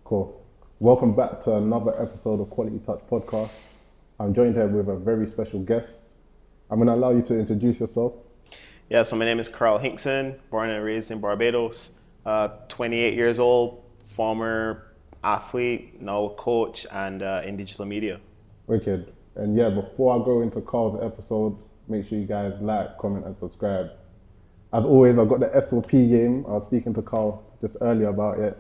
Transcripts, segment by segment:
Cool. Welcome back to another episode of Quality Touch Podcast. I'm joined here with a very special guest. I'm going to allow you to introduce yourself. Yeah, so my name is Hinkson, born and raised in Barbados, 28 years old, former athlete, now a coach, and in digital media. Wicked. And yeah, before I go into Carl's episode, make sure you guys like, comment, and subscribe. As always, I've got the S2E13 game. I was speaking to Carl just earlier about it.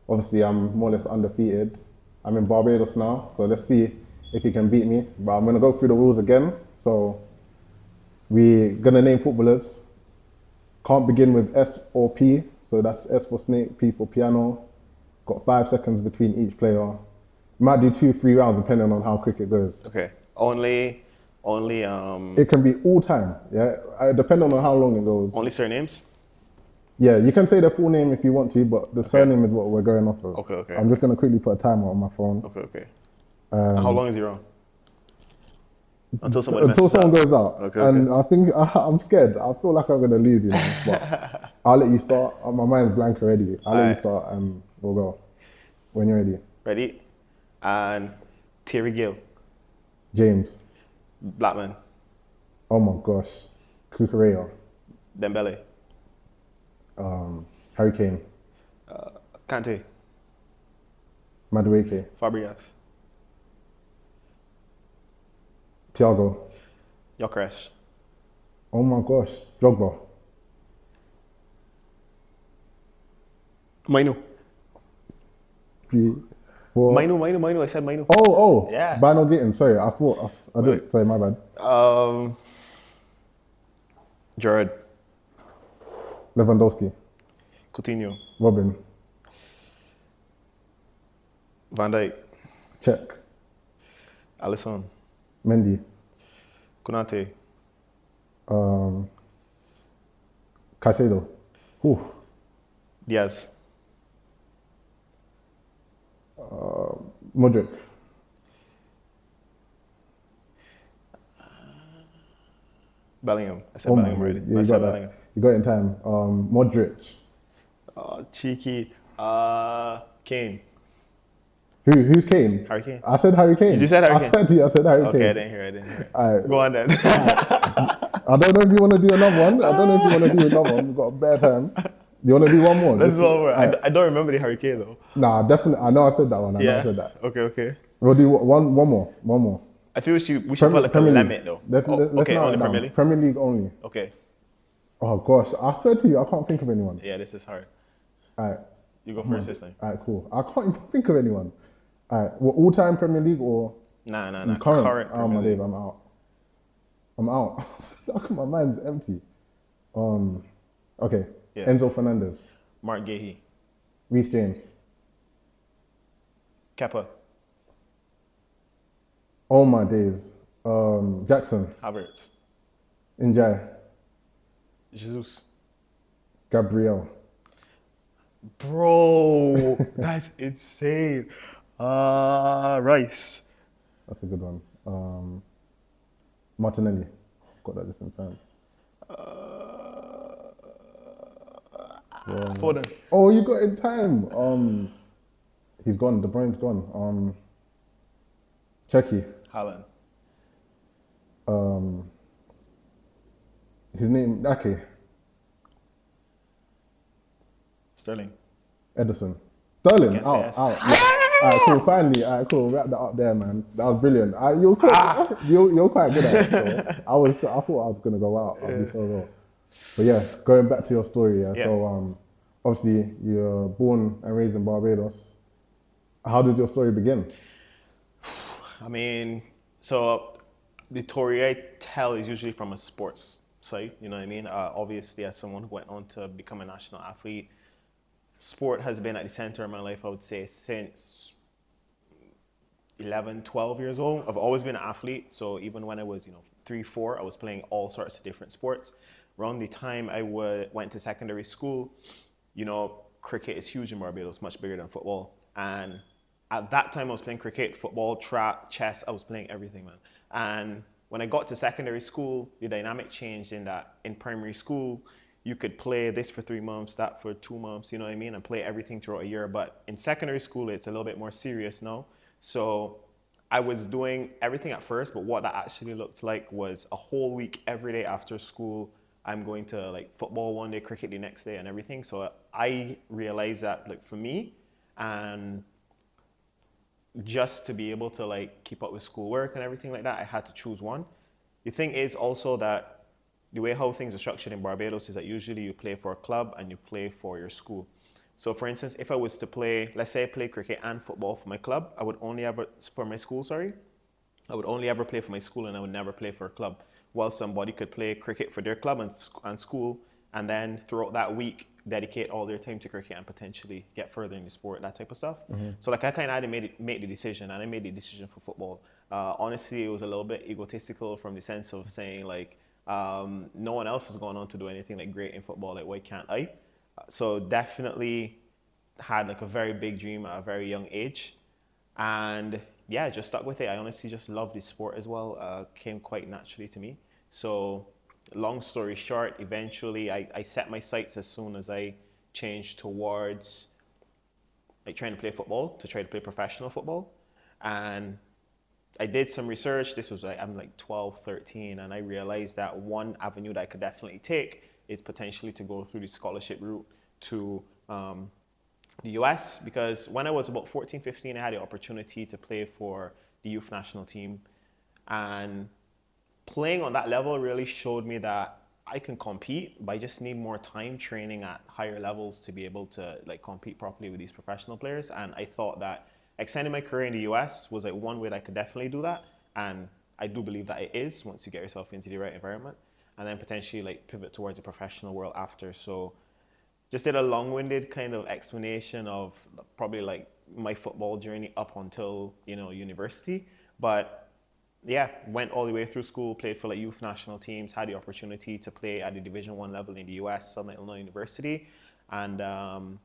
Obviously, I'm more or less undefeated. I'm in Barbados now, so let's see if he can beat me. But I'm going to go through the rules again. So we're going to name footballers. Can't begin with S or P. So that's S for snake, P for piano. Got 5 seconds between each player. Might do 2-3 rounds depending on how quick it goes. Okay. Only. It can be all time, yeah? Depending on how long it goes. Only surnames? Yeah, you can say their full name if you want to, but the surname is what we're going off of. Okay. I'm just going to quickly put a timer on my phone. Okay. How long is he on? Until someone goes out. Okay. And I think I'm scared. I feel like I'm going to lose, but I'll let you start. My mind's blank already. I'll let you start and we'll go when you're ready. Ready? And Terry Gill. James. Blackman. Oh my gosh. Kukurea. Dembele. Hurricane. Kante. Madueke. Fabregas. Thiago. Gyökeres. Oh my gosh. Drogba. Mainu. Well, Mainu. I said Mainu. Oh. Yeah. Bino Gittin. Sorry, I thought I did. Sorry, my bad. Gerrard. Lewandowski. Coutinho. Robin. Van Dijk. Check. Alisson. Mendy. Konate. Caicedo. Diaz. Modric. Bellingham. I said Bellingham already. Yeah, I said Bellingham. You got it in time. Modric. Cheeky. Kane. Who's Kane? Harry Kane. I said Harry Kane. You said Harry Kane? I said Harry Kane. Okay, I didn't hear it. All right. Go on then. I don't know if you want to do another one. We've got a bare time. You want to do one more? Let's do one more. I don't remember the Harry Kane though. Nah, definitely. I know I said that one. I know I said that. Okay. We'll do one more. I feel we should put like a limit though. Let's okay, narrow only it down. Premier League? Premier League only. Okay. Oh gosh, I said to you, I can't think of anyone. Yeah, this is hard. All right. You go first this time. All right, cool. I can't even think of anyone. All right, well, all-time Premier League or? Nah. Current Premier League. My days, I'm out. How come my mind's empty? Okay. Yeah. Enzo Fernandez. Mark Gahey. Reece James. Kepa. Oh my days. Jackson. Havertz. Njai. Jesus. Gabriel. Bro, that's insane. Rice. That's a good one. Martinelli. Got that just in time. Foden. Oh, you got it in time. He's gone. De Bruyne's gone. Checky. Haaland. His name Ake. Sterling. Edison. Sterling. Yes, Out. yes. All right, cool. Finally, all right, cool. Wrap that up there, man. That was brilliant. You're quite good at it. So I thought I was gonna go out. I'll be so low. But yeah, going back to your story. Yeah. So obviously you're born and raised in Barbados. How did your story begin? I mean, so the story I tell is usually from a sports side. You know what I mean? Obviously, as someone who went on to become a national athlete, sport has been at the center of my life, I would say, since 11, 12 years old. I've always been an athlete. So even when I was, 3, 4, I was playing all sorts of different sports. Around the time I went to secondary school, cricket is huge in Barbados, much bigger than football. And at that time, I was playing cricket, football, track, chess. I was playing everything, man. And when I got to secondary school, the dynamic changed in that in primary school, you could play this for 3 months, that for 2 months, you know what I mean, and play everything throughout a year. But in secondary school, it's a little bit more serious now. So I was doing everything at first, but what that actually looked like was a whole week, every day after school, I'm going to like football one day, cricket the next day and everything. So I realized that like for me, and just to be able to like keep up with schoolwork and everything like that, I had to choose one. The thing is also that the way how things are structured in Barbados is that usually you play for a club and you play for your school. So for instance, if I was to play, let's say I play cricket and football for my club, I would only ever, for my school, sorry, I would only ever play for my school and I would never play for a club. While somebody could play cricket for their club and school, and then throughout that week, dedicate all their time to cricket and potentially get further in the sport, that type of stuff. So like I kind of had to make the decision, and I made the decision for football. Honestly, it was a little bit egotistical from the sense of saying like, no one else has gone on to do anything like great in football, like why can't I? So definitely had like a very big dream at a very young age, and yeah, just stuck with it. I honestly just love this sport as well. Came quite naturally to me. So long story short, eventually I set my sights as soon as I changed towards like trying to play football, to try to play professional football. And I did some research. This was like, I'm like 12, 13, and I realized that one avenue that I could definitely take is potentially to go through the scholarship route to the US, because when I was about 14, 15, I had the opportunity to play for the youth national team, and playing on that level really showed me that I can compete, but I just need more time training at higher levels to be able to like compete properly with these professional players. And I thought that extending my career in the US was like one way that I could definitely do that, and I do believe that it is once you get yourself into the right environment, and then potentially like pivot towards the professional world after. So just did a long-winded kind of explanation of probably like my football journey up until, you know, university. But yeah, went all the way through school, played for like youth national teams, had the opportunity to play at the Division I level in the US, Southern Illinois University. And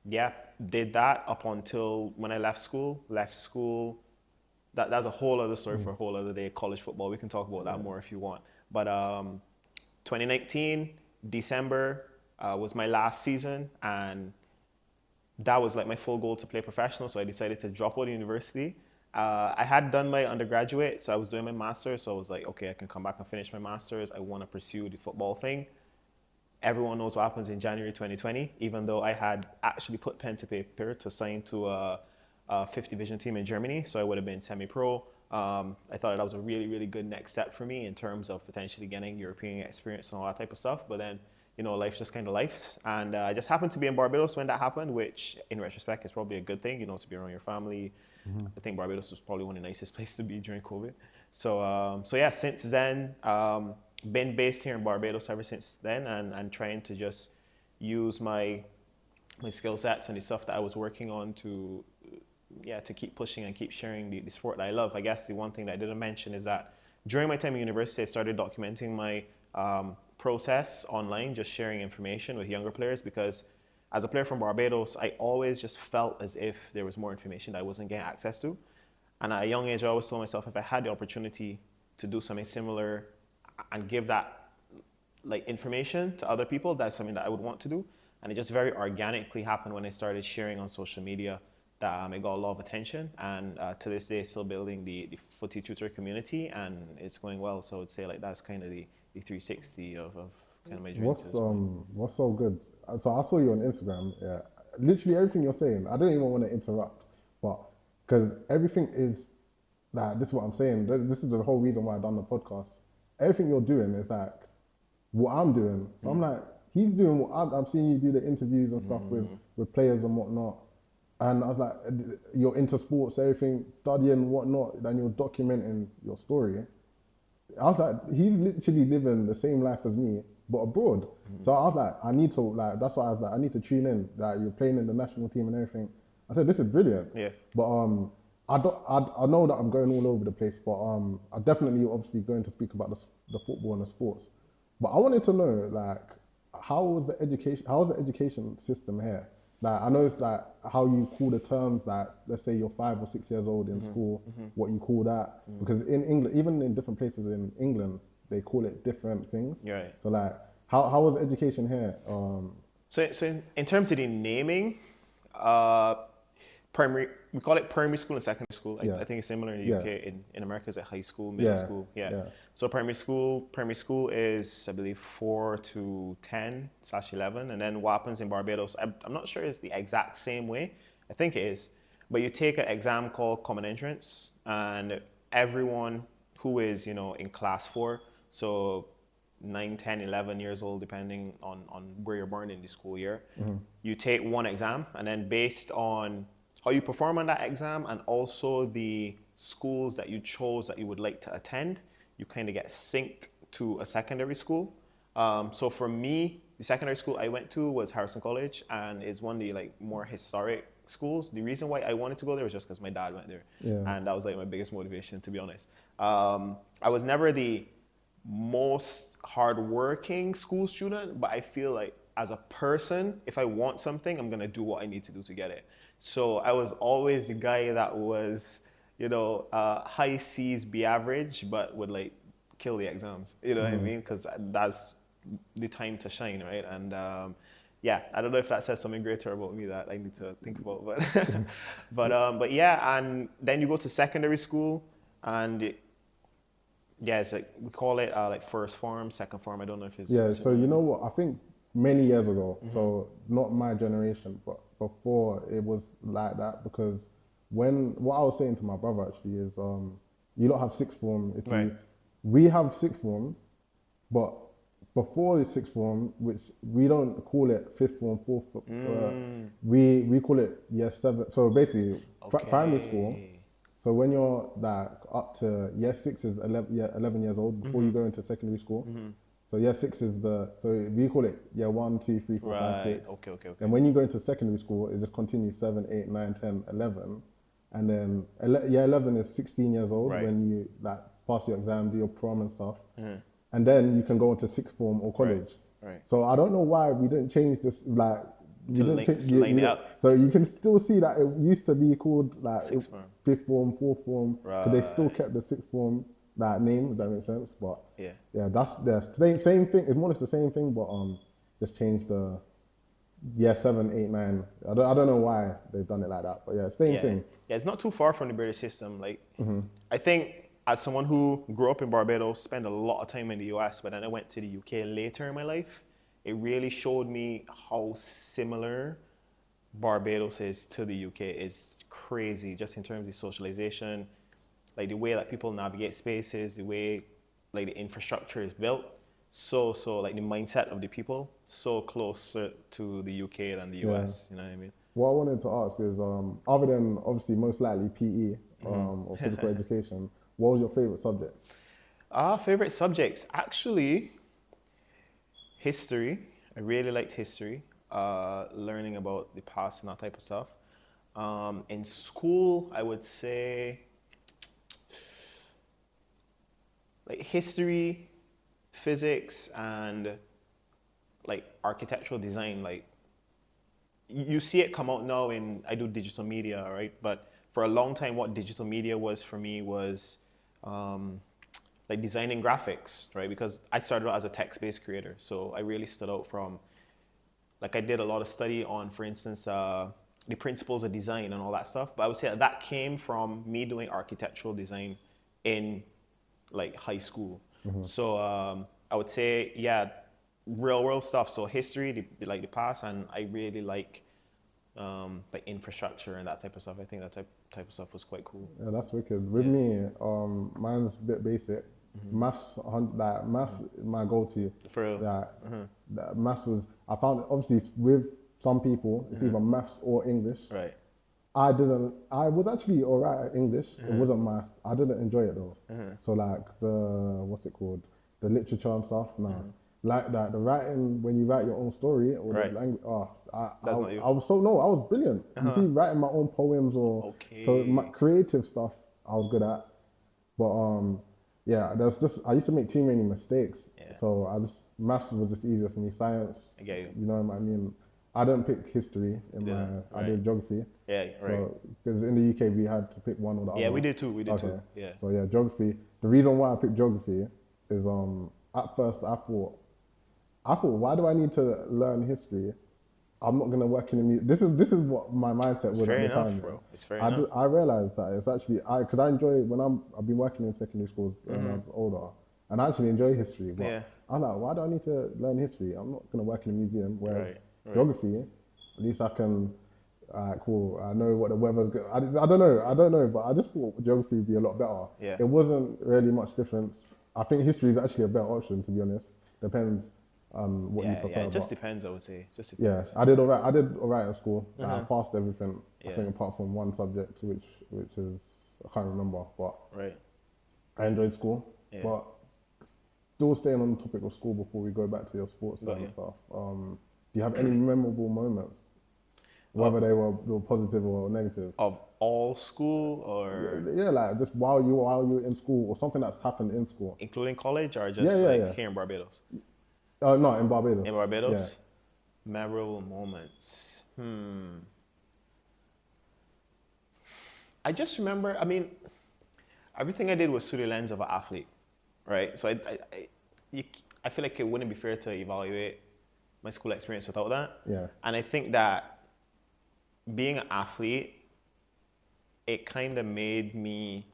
yeah, did that up until when I left school. That's a whole other story for a whole other day, college football. We can talk about that more if you want. But 2019, December, was my last season, and that was like my full goal to play professional. So I decided to drop out of university. I had done my undergraduate, so I was doing my master's. So I was like, okay, I can come back and finish my master's. I want to pursue the football thing. Everyone knows what happens in January 2020, even though I had actually put pen to paper to sign to a fifth division team in Germany. So I would have been semi-pro. I thought that was a really, really good next step for me in terms of potentially getting European experience and all that type of stuff. But then, you know, life's just kind of life. And I just happened to be in Barbados when that happened, which in retrospect is probably a good thing, you know, to be around your family. I think Barbados was probably one of the nicest places to be during COVID. So yeah, since then, been based here in Barbados ever since then, and trying to just use my skill sets and the stuff that I was working on to keep pushing and keep sharing the sport that I love. I guess the one thing that I didn't mention is that during my time in university, I started documenting my process online, just sharing information with younger players, because as a player from Barbados, I always just felt as if there was more information that I wasn't getting access to. And at a young age, I always told myself if I had the opportunity to do something similar and give that like information to other people, that's something that I would want to do. And it just very organically happened when I started sharing on social media that it got a lot of attention. And to this day, still building the footy tutor community, and it's going well. So I would say like that's kind of the 360 of kind of my journey. What's so good? So I saw you on Instagram. Yeah, literally everything you're saying. I don't even want to interrupt, but because everything is like this is what I'm saying. This is the whole reason why I've done the podcast. Everything you're doing is like what I'm doing. So I'm like, he's doing what I'm seeing you do the interviews and stuff with players and whatnot. And I was like, you're into sports, everything, studying and whatnot, and you're documenting your story. I was like, he's literally living the same life as me, but abroad. So I was like, I need to, like, that's why I was like, I need to tune in. Like, you're playing in the national team and everything. I said, this is brilliant. Yeah. But I know that I'm going all over the place, but I'm definitely obviously going to speak about the football and the sports. But I wanted to know, like, how's the education system here? Like, I know it's like how you call the terms, like, let's say you're 5 or 6 years old in school, what you call that. Because in England, even in different places in England, they call it different things. Right. So like, How was education here? So in terms of the naming, primary, we call it primary school and secondary school. I think it's similar in the UK. In America, it's a high school, middle school. So primary school is, I believe, 4 to 10/11. And then what happens in Barbados, I'm not sure it's the exact same way. I think it is. But you take an exam called Common Entrance, and everyone who is, in class 4, so 9, 10, 11 years old, depending on where you're born in the school year, you take one exam, and then based on how you perform on that exam and also the schools that you chose that you would like to attend, you kind of get synced to a secondary school. So for me, the secondary school I went to was Harrison College, and it's one of the more historic schools. The reason why I wanted to go there was just because my dad went there, and that was my biggest motivation, to be honest. I was never the most hardworking school student, but I feel like as a person, if I want something, I'm gonna do what I need to do to get it. So I was always the guy that was, high C's, B average, but would kill the exams. You know what I mean? Because that's the time to shine, right? And I don't know if that says something greater about me that I need to think about, but but yeah, and then you go to secondary school, and it's we call it first form, second form. I don't know if it's so you know what? I think many years ago, so not my generation, but before it was like that, because what I was saying to my brother actually is you don't have sixth form. We have sixth form, but before the sixth form, which we don't call it fifth form, fourth form, we call it year 7. So basically, primary school. So when you're up to year 6 is 11 years old before you go into secondary school. So year 6 is so we call it year 1, 2, 3, 4, 5, 6. Okay. And when you go into secondary school, it just continues 7, 8, 9, 10, 11. And then year 11 is 16 years old when you pass your exam, do your prom and stuff. And then you can go into sixth form or college. Right. So I don't know why we didn't change this, line it up. So you can still see that it used to be called sixth form, fifth form, fourth form, because they still kept the sixth form name, if that makes sense. But that's the same thing. It's more or less the same thing, but just changed the year 7, 8, 9. I don't know why they've done it like that, but same thing. Yeah, it's not too far from the British system. I think as someone who grew up in Barbados, spent a lot of time in the US, but then I went to the UK later in my life, it really showed me how similar Barbados is to the UK. It's crazy, just in terms of socialization, the way that people navigate spaces, the way the infrastructure is built. So the mindset of the people, so closer to the UK than the US. You know what I mean? What I wanted to ask is, other than obviously most likely PE or physical education, what was your favorite subject? Favorite subjects, actually, history. I really liked history, learning about the past and that type of stuff. In school, I would say history, physics, and architectural design. You see it come out now I do digital media, right? But for a long time, what digital media was for me was designing graphics, right? Because I started out as a text-based creator, so I really stood out from, I did a lot of study on, for instance, the principles of design and all that stuff. But I would say that came from me doing architectural design in high school. So I would say, real world stuff. So history, the past, and I really like infrastructure and that type of stuff. I think that type of stuff was quite cool. Yeah, that's wicked. With me, mine's a bit basic. Maths, maths is my go-to. For real? Maths was, I found, obviously, with some people, it's either maths or English. Right. I was actually all right at English. It wasn't math. I didn't enjoy it though. So the literature and stuff, the writing, when you write your own story or the language, That's not you. I was brilliant. You see, writing my own poems so my creative stuff, I was good at. But I used to make too many mistakes. So maths was just easier for me. Science, I get you. You know what I mean? I didn't pick history I did geography. Yeah, right. So, because in the UK we had to pick one or the other. Yeah, we did too. Too. Yeah. So geography. The reason why I picked geography is at first I thought I thought, why do I need to learn history? I'm not gonna work in the music. This is what my mindset was Fair at the enough, time. bro. It's fair enough. I realized that it's actually because I enjoy when I've been working in secondary schools when I was older, and I actually enjoy history. But Yeah. I'm like, why do I need to learn history? I'm not gonna work in a museum. Whereas Right. geography, at least I can. Cool. I know what the weather's good. I don't know, but I just thought geography would be a lot better. Yeah. It wasn't really much difference. I think history is actually a better option, to be honest. Depends what you prefer. Yeah, it just but depends, I would say. Just yeah, depends. I did all right. I did all right at school. I passed everything. I Yeah. think apart from one subject, which is I can't remember, but Right. I enjoyed school. Yeah. But still staying on the topic of school before we go back to your sports side and stuff. Do you have any memorable moments, whether they were positive or negative? Of all school or Yeah, like just while you were in school or something that's happened in school. including college or just Yeah. here in Barbados? No, in Barbados. In Barbados? Memorable moments. I just remember, I mean, everything I did was through the lens of an athlete, right? So I feel like it wouldn't be fair to evaluate my school experience without that. Yeah. And I think that being an athlete, it kind of made me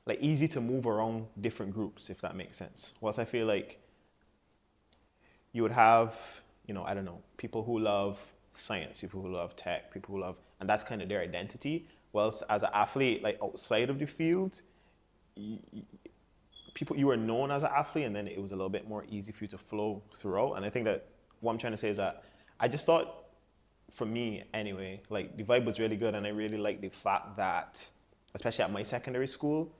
like easy to move around different groups, if that makes sense. Whilst I feel like you would have, I don't know, people who love science, people who love tech, people who love, and that's kind of their identity. Whilst as an athlete, like outside of the field, you were known as an athlete, and then it was a little bit more easy for you to flow throughout. And I think that what I'm trying to say is that I just thought, for me anyway, like the vibe was really good, and I really liked the fact that, especially at my secondary school,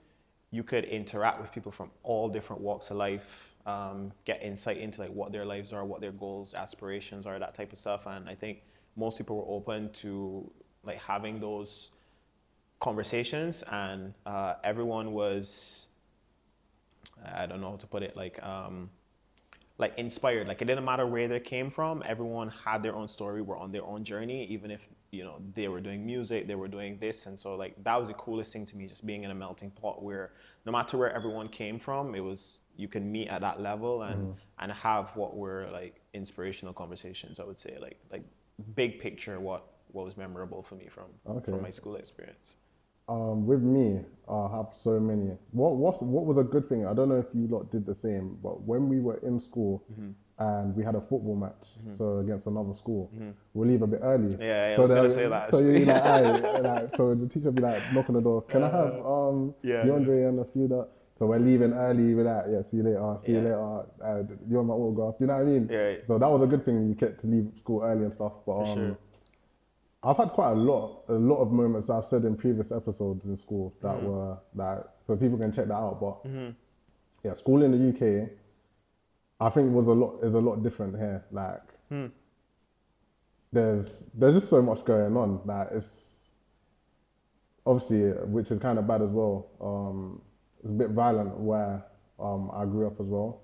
you could interact with people from all different walks of life, get insight into like what their lives are, what their goals, aspirations are, that type of stuff. And I think most people were open to like having those conversations, and everyone was, I don't know how to put it, like inspired. Like it didn't matter where they came from. Everyone had their own story, were on their own journey, even if, they were doing music, they were doing this. And so like, that was the coolest thing to me, just being in a melting pot where no matter where everyone came from, you can meet at that level and have what were like inspirational conversations, I would say, like big picture, what was memorable for me from my school experience. With me, I have so many. What was a good thing? I don't know if you lot did the same, but when we were in school and we had a football match, so against another school, we'll leave a bit early. Yeah, so I was gonna say that. So you're like, so the teacher would be like, knock on the door. Can I have DeAndre and a few that? So we're leaving early. We're like, yeah, see you later. See you later. You want my autograph? You know what I mean? Yeah. So that was a good thing. You get to leave school early and stuff. But sure. I've had quite a lot of moments I've said in previous episodes in school that were like, so people can check that out. But yeah, school in the UK, I think is a lot different here. Like there's just so much going on. Like it's obviously, which is kind of bad as well. It's a bit violent where I grew up as well.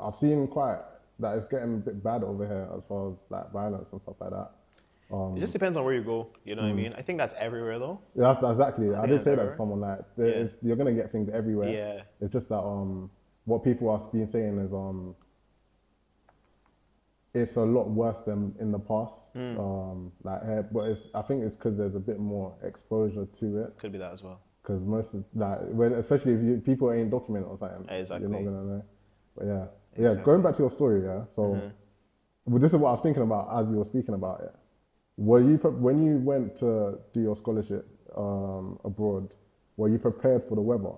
I've seen quite that it's getting a bit bad over here as far as like violence and stuff like that. It just depends on where you go, you know what I mean? I think that's everywhere though. Yeah, that's exactly. I did say that everywhere. to someone, like, you're going to get things everywhere. Yeah. It's just that what people are being saying is it's a lot worse than in the past. But I think it's because there's a bit more exposure to it. Could be that as well. Because most of especially if people ain't documented or something, Exactly. you're not going to know. But yeah. Exactly. Yeah, going back to your story, yeah. So well, this is what I was thinking about as you were speaking about it. When you went to do your scholarship abroad, were you prepared for the weather?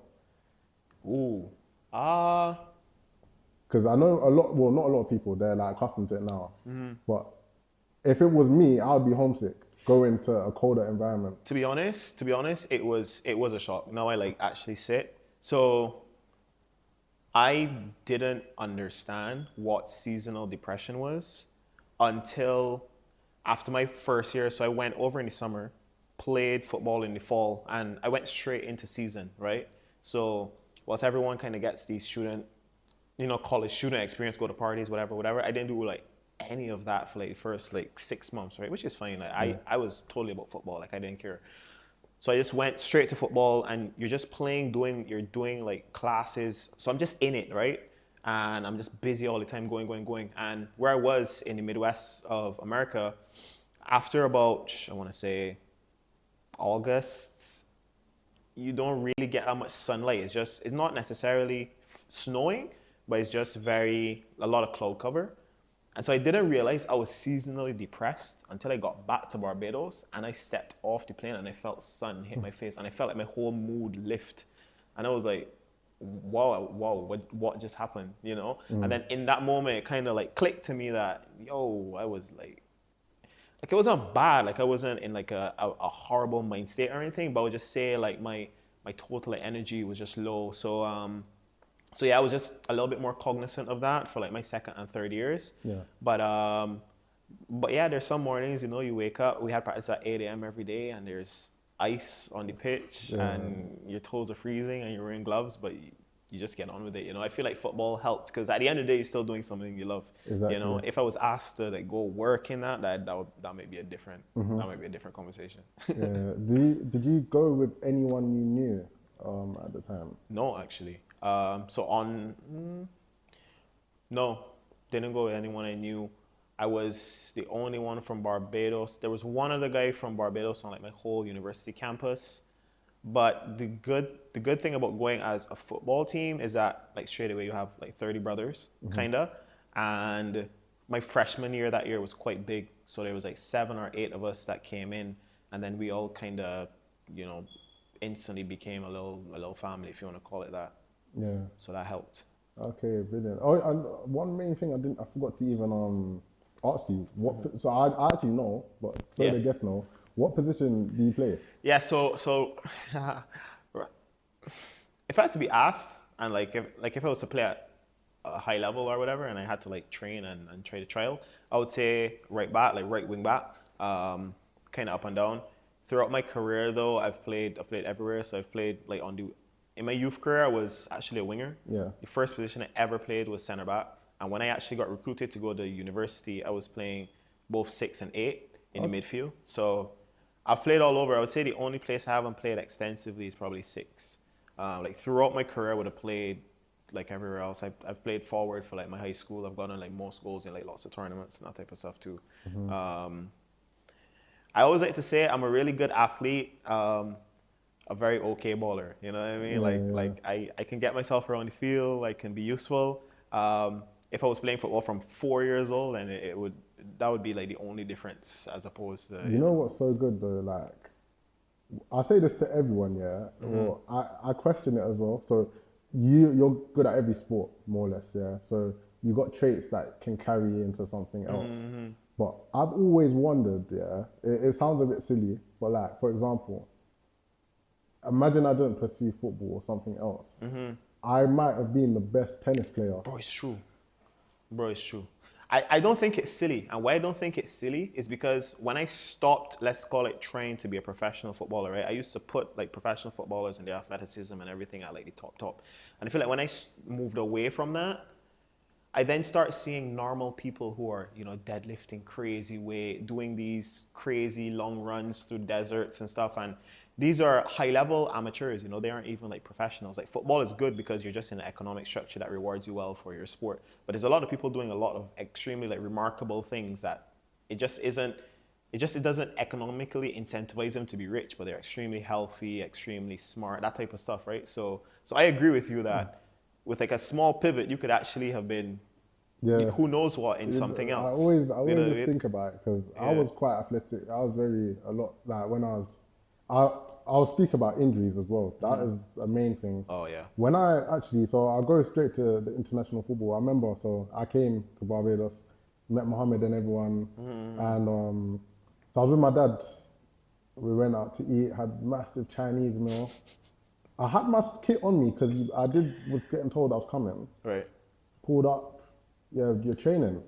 Ooh. Because I know not a lot of people, they're like accustomed to it now. But if it was me, I would be homesick going to a colder environment. To be honest, it was a shock. Now I like actually sit. So I didn't understand what seasonal depression was until after my first year. So I went over in the summer, played football in the fall, and I went straight into season, right? So whilst everyone kind of gets the student, college student experience, go to parties, whatever, I didn't do like any of that for like the first like 6 months, right? Which is fine. Like I was totally about football, like I didn't care. So I just went straight to football, and you're just playing, you're doing like classes. So I'm just in it, right? and I'm just busy all the time, going. And where I was in the Midwest of America, after about, I want to say, August, you don't really get that much sunlight. It's not necessarily snowing, but it's just a lot of cloud cover. And so I didn't realize I was seasonally depressed until I got back to Barbados and I stepped off the plane and I felt sun hit my face and I felt like my whole mood lift. And I was like, wow, what just happened, you know? And then in that moment, it kind of like clicked to me that, I was like it wasn't bad, like I wasn't in like a horrible mind state or anything, but I would just say like my total energy was just low. So yeah, I was just a little bit more cognizant of that for like my second and third years. Yeah. But yeah, there's some mornings, you wake up, we had practice at 8 a.m. every day and there's ice on the pitch and your toes are freezing and you're wearing gloves, but you just get on with it. I feel like football helped because at the end of the day, you're still doing something you love. Exactly. If I was asked to like go work in that might be a different conversation. Yeah. Did you go with anyone you knew at the time? No, actually. No, didn't go with anyone I knew. I was the only one from Barbados. There was one other guy from Barbados on like my whole university campus. But the good thing about going as a football team is that like straight away you have like 30 brothers, kinda. And my freshman year that year was quite big. So there was like 7 or 8 of us that came in, and then we all kinda, instantly became a little family, if you want to call it that. Yeah. So that helped. Okay, brilliant. Oh, and one main thing I forgot to even ask you. So I actually know, but so the guests know. What position do you play? Yeah, so if I had to be asked, and if I was to play at a high level or whatever, and I had to like train and try to trial, I would say right back, like right wing back, kind of up and down. Throughout my career, though, I've played everywhere. So I've played like in my youth career, I was actually a winger. Yeah. The first position I ever played was center back, and when I actually got recruited to go to university, I was playing both 6 and 8 in the midfield. So I've played all over. I would say the only place I haven't played extensively is probably 6. Like throughout my career, I would have played like everywhere else. I've played forward for like my high school. I've gotten like most goals in like lots of tournaments and that type of stuff too. I always like to say I'm a really good athlete, a very okay baller. You know what I mean? Like I can get myself around the field. I can be useful. If I was playing football from 4 years old, then that would be like the only difference as opposed to. You know what's so good though? Like, I say this to everyone, yeah. Or I question it as well. So you're good at every sport, more or less, yeah. So you got traits that can carry you into something else. But I've always wondered, yeah. It sounds a bit silly, but like, for example, imagine I didn't pursue football or something else. I might have been the best tennis player. Bro, it's true. I don't think it's silly. And why I don't think it's silly is because when I stopped, let's call it trying to be a professional footballer, right? I used to put like professional footballers and their athleticism and everything at like the top. And I feel like when I moved away from that, I then start seeing normal people who are, deadlifting crazy weight, doing these crazy long runs through deserts and stuff. And these are high-level amateurs, they aren't even like professionals. Like football is good because you're just in an economic structure that rewards you well for your sport. But there's a lot of people doing a lot of extremely like remarkable things that it doesn't economically incentivize them to be rich, but they're extremely healthy, extremely smart, that type of stuff, right? So I agree with you that with like a small pivot, you could actually have been, who knows what in something else. I always just think about it because I was quite athletic. I was like when I'll speak about injuries as well. That is a main thing. Oh yeah. When I'll go straight to the international football. I remember, so I came to Barbados, met Mohammed and everyone, and so I was with my dad. We went out to eat, had massive Chinese meal. I had my kit on me because was getting told I was coming. Right. Pulled up, you're training.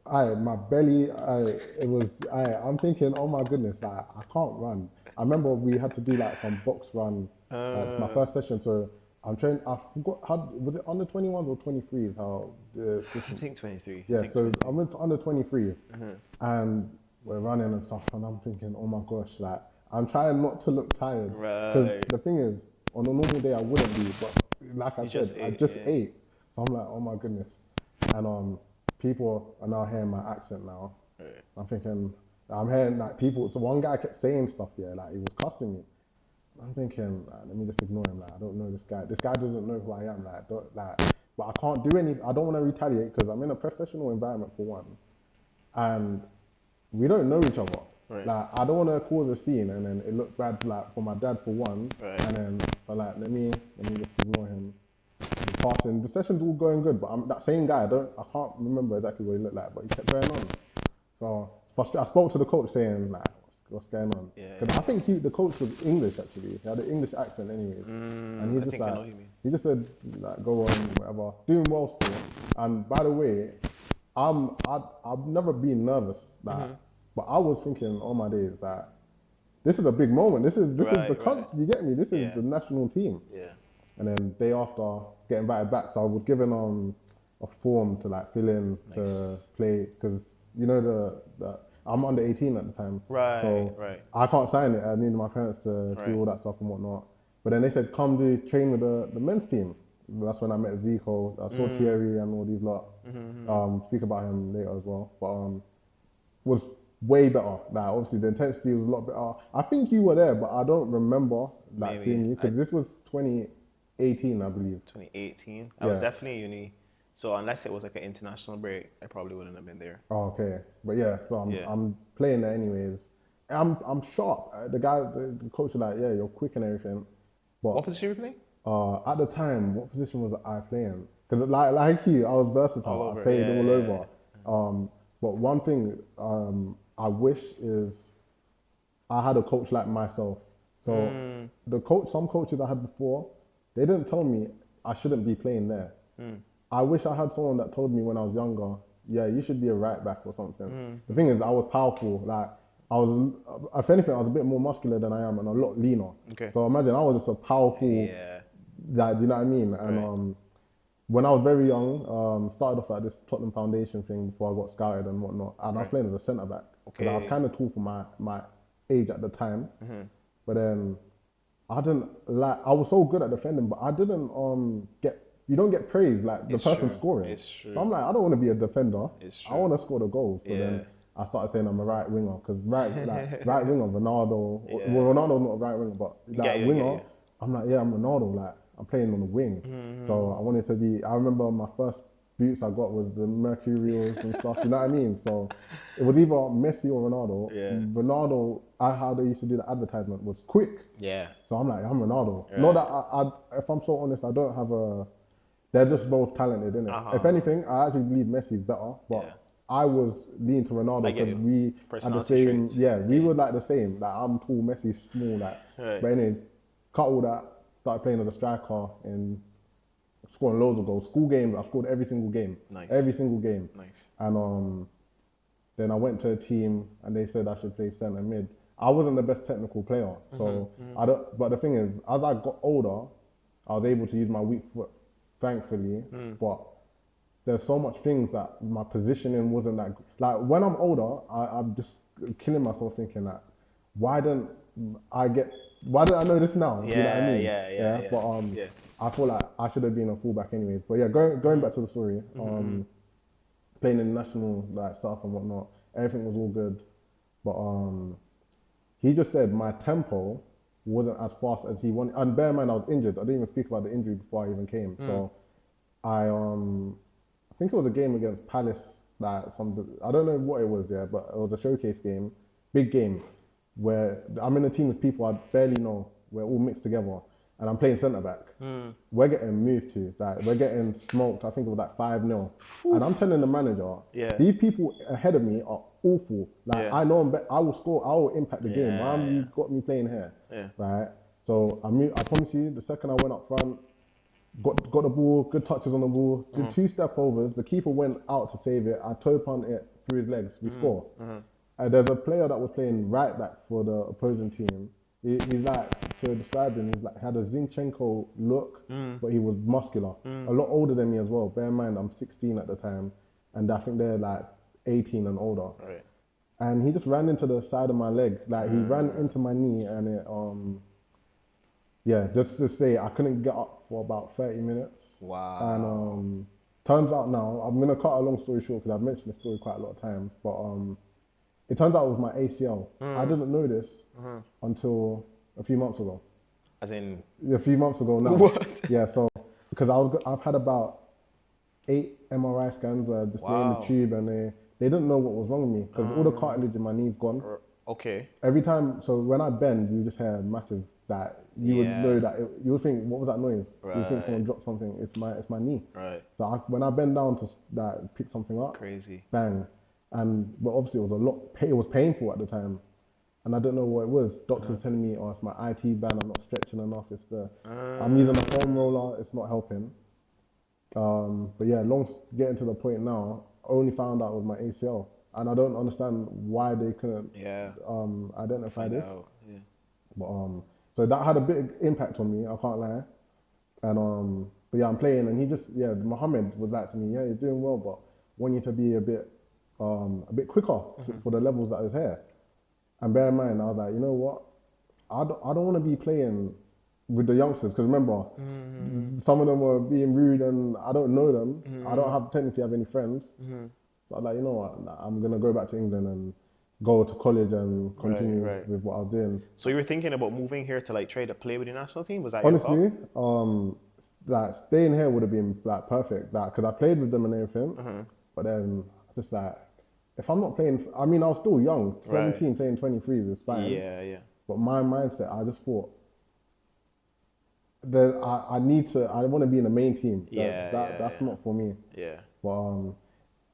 My belly, I'm thinking, oh my goodness, I can't run. I remember we had to do like some box run. It's my first session, so I'm training. I forgot, was it under 21s or 23s? How the system? I think 23. Yeah, so I went to under 23s, and we're running and stuff, and I'm thinking, oh my gosh, like, I'm trying not to look tired. Because the thing is, on a normal day I wouldn't be, but like I said, I just ate. So I'm like, oh my goodness. And people are now hearing my accent now. Right. I'm thinking, I'm hearing like people, so one guy kept saying stuff here, like he was cussing me. I'm thinking, like, let me just ignore him, like I don't know this guy. This guy doesn't know who I am, but I can't do I don't want to retaliate because I'm in a professional environment for one. And we don't know each other. Right. Like I don't want to cause a scene and then it looked bad like for my dad for one. Right. And then but like let me just ignore him. Passing. The session's all going good, but I'm that same guy. I can't remember exactly what he looked like, but he kept going on. So I spoke to the coach saying like, what's going on? Because I think the coach was English actually. He had an English accent anyways, and he just said like go on whatever, doing well still. And by the way, I've never been nervous like, but I was thinking all my days that this is a big moment. This is the country. You get me? This is the national team. Yeah. And then day after, get invited back. So I was given a form to like fill in to play because you know the I'm under 18 at the time. Right. So I can't sign it. I needed my parents to do all that stuff and whatnot. But then they said come train with the men's team. That's when I met Zico. I saw Thierry and all these lot. Speak about him later as well. But was way better. Like obviously the intensity was a lot better. I think you were there, but I don't remember like seeing you because this was 2018, I believe. 2018. I was definitely uni. So unless it was like an international break, I probably wouldn't have been there. Oh, okay. But yeah, so I'm playing there anyways. I'm sharp. The coach was like, yeah, you're quick and everything. But what position were you playing? At the time, what position was I playing? Because like you, I was versatile. I played all over. But one thing I wish is I had a coach like myself. So some coaches I had before, they didn't tell me I shouldn't be playing there. I wish I had someone that told me when I was younger, yeah, you should be a right back or something. The thing is, I was powerful. Like I was, if anything, I was a bit more muscular than I am and a lot leaner. Okay. So imagine I was just a powerful. Yeah. Like, do you know what I mean? And when I was very young, started off at this Tottenham Foundation thing before I got scouted and whatnot, and I was playing as a centre back. Okay. I was kind of tall for my age at the time, but then I didn't like. I was so good at defending, but I didn't get. You don't get praise like the person scoring. It's true. So I'm like, I don't want to be a defender. It's true. I want to score the goals. So then I started saying I'm a right winger because right winger, Ronaldo. Well, Ronaldo's not a right winger, but like winger. I'm like, yeah, I'm Ronaldo. Like I'm playing on the wing. So I wanted to be. I remember my first boots I got was the Mercurials and stuff. You know what I mean? So it was either Messi or Ronaldo. Yeah. Ronaldo, how they used to do the advertisement was quick. Yeah. So I'm like, I'm Ronaldo. Yeah. Not that I if I'm so honest, I don't have a. They're just both talented, innit? If anything, I actually believe Messi's better, but I was leaning to Ronaldo because we had the same. Yeah, we were like the same. Like I'm tall, Messi's small. Like, but anyway, cut all that. Started playing as a striker and scoring loads of goals. School games, I scored every single game. Nice. Every single game. Nice. And then I went to a team and they said I should play centre mid. I wasn't the best technical player, so I don't. But the thing is, as I got older, I was able to use my weak foot. Thankfully, but there's so much things that my positioning wasn't that. Like when I'm older, I'm just killing myself thinking that why didn't I know this now? Yeah, you know what I mean? Yeah. But I feel like I should have been a fullback anyways. But yeah, going back to the story, playing in the national like stuff and whatnot, everything was all good, but he just said my tempo wasn't as fast as he wanted. And bear in mind, I was injured. I didn't even speak about the injury before I even came. So I think it was a game against Palace. I don't know what it was, but it was a showcase game, big game, where I'm in a team with people I barely know. We're all mixed together. And I'm playing centre back. We're getting moved to. Like, we're getting smoked. I think it was like 5-0. And I'm telling the manager, these people ahead of me are awful. Like I know I will score. I will impact the game. Why have you got me playing here? Right. So I promise you, the second I went up front, got the ball, good touches on the ball, did 2 step overs. The keeper went out to save it. I toe punt it through his legs. We score. There's a player that was playing right back for the opposing team. He's like, to describe him, he's like had a Zinchenko look, but he was muscular. A lot older than me as well. Bear in mind, I'm 16 at the time, and I think they're like 18 and older. Right. And he just ran into the side of my leg. Like he ran into my knee, and it just to say I couldn't get up for about 30 minutes. Wow. And turns out now, I'm gonna cut a long story short because I've mentioned the story quite a lot of times, but it turns out it was my ACL. I didn't know this until a few months ago. As in? A few months ago now. What? Yeah, so because I've had about 8 MRI scans where just lay in the tube, and they didn't know what was wrong with me because all the cartilage in my knee's gone. Okay. Every time, so when I bend, you just hear massive, that you would know that you would think, what was that noise? You would think someone dropped something. It's my knee. Right. So when I bend down to pick something up, crazy, bang, but obviously it was a lot. It was painful at the time, and I don't know what it was. Doctors telling me, oh, it's my IT band. I'm not stretching enough. It's I'm using a foam roller. It's not helping. But yeah, getting to the point now, I only found out it was my ACL, and I don't understand why they couldn't identify this. Yeah. But so that had a big impact on me. I can't lie. And but yeah, I'm playing, and Mohammed was like to me, yeah, you're doing well, but want you to be a bit quicker for the levels that is here. And bear in mind, I was like, you know what? I don't want to be playing with the youngsters, because remember, some of them were being rude and I don't know them. I don't technically have any friends. So I was like, you know what, I'm going to go back to England and go to college and continue with what I was doing. So you were thinking about moving here to like try to play with the national team? Was that honestly, your thought? Like staying here would have been like perfect, like, because I played with them and everything. But then just like, if I'm not playing, I mean, I was still young, 17 playing 23s is fine. Yeah. But my mindset, I just thought, I want to be in the main team. That's not for me. Yeah. But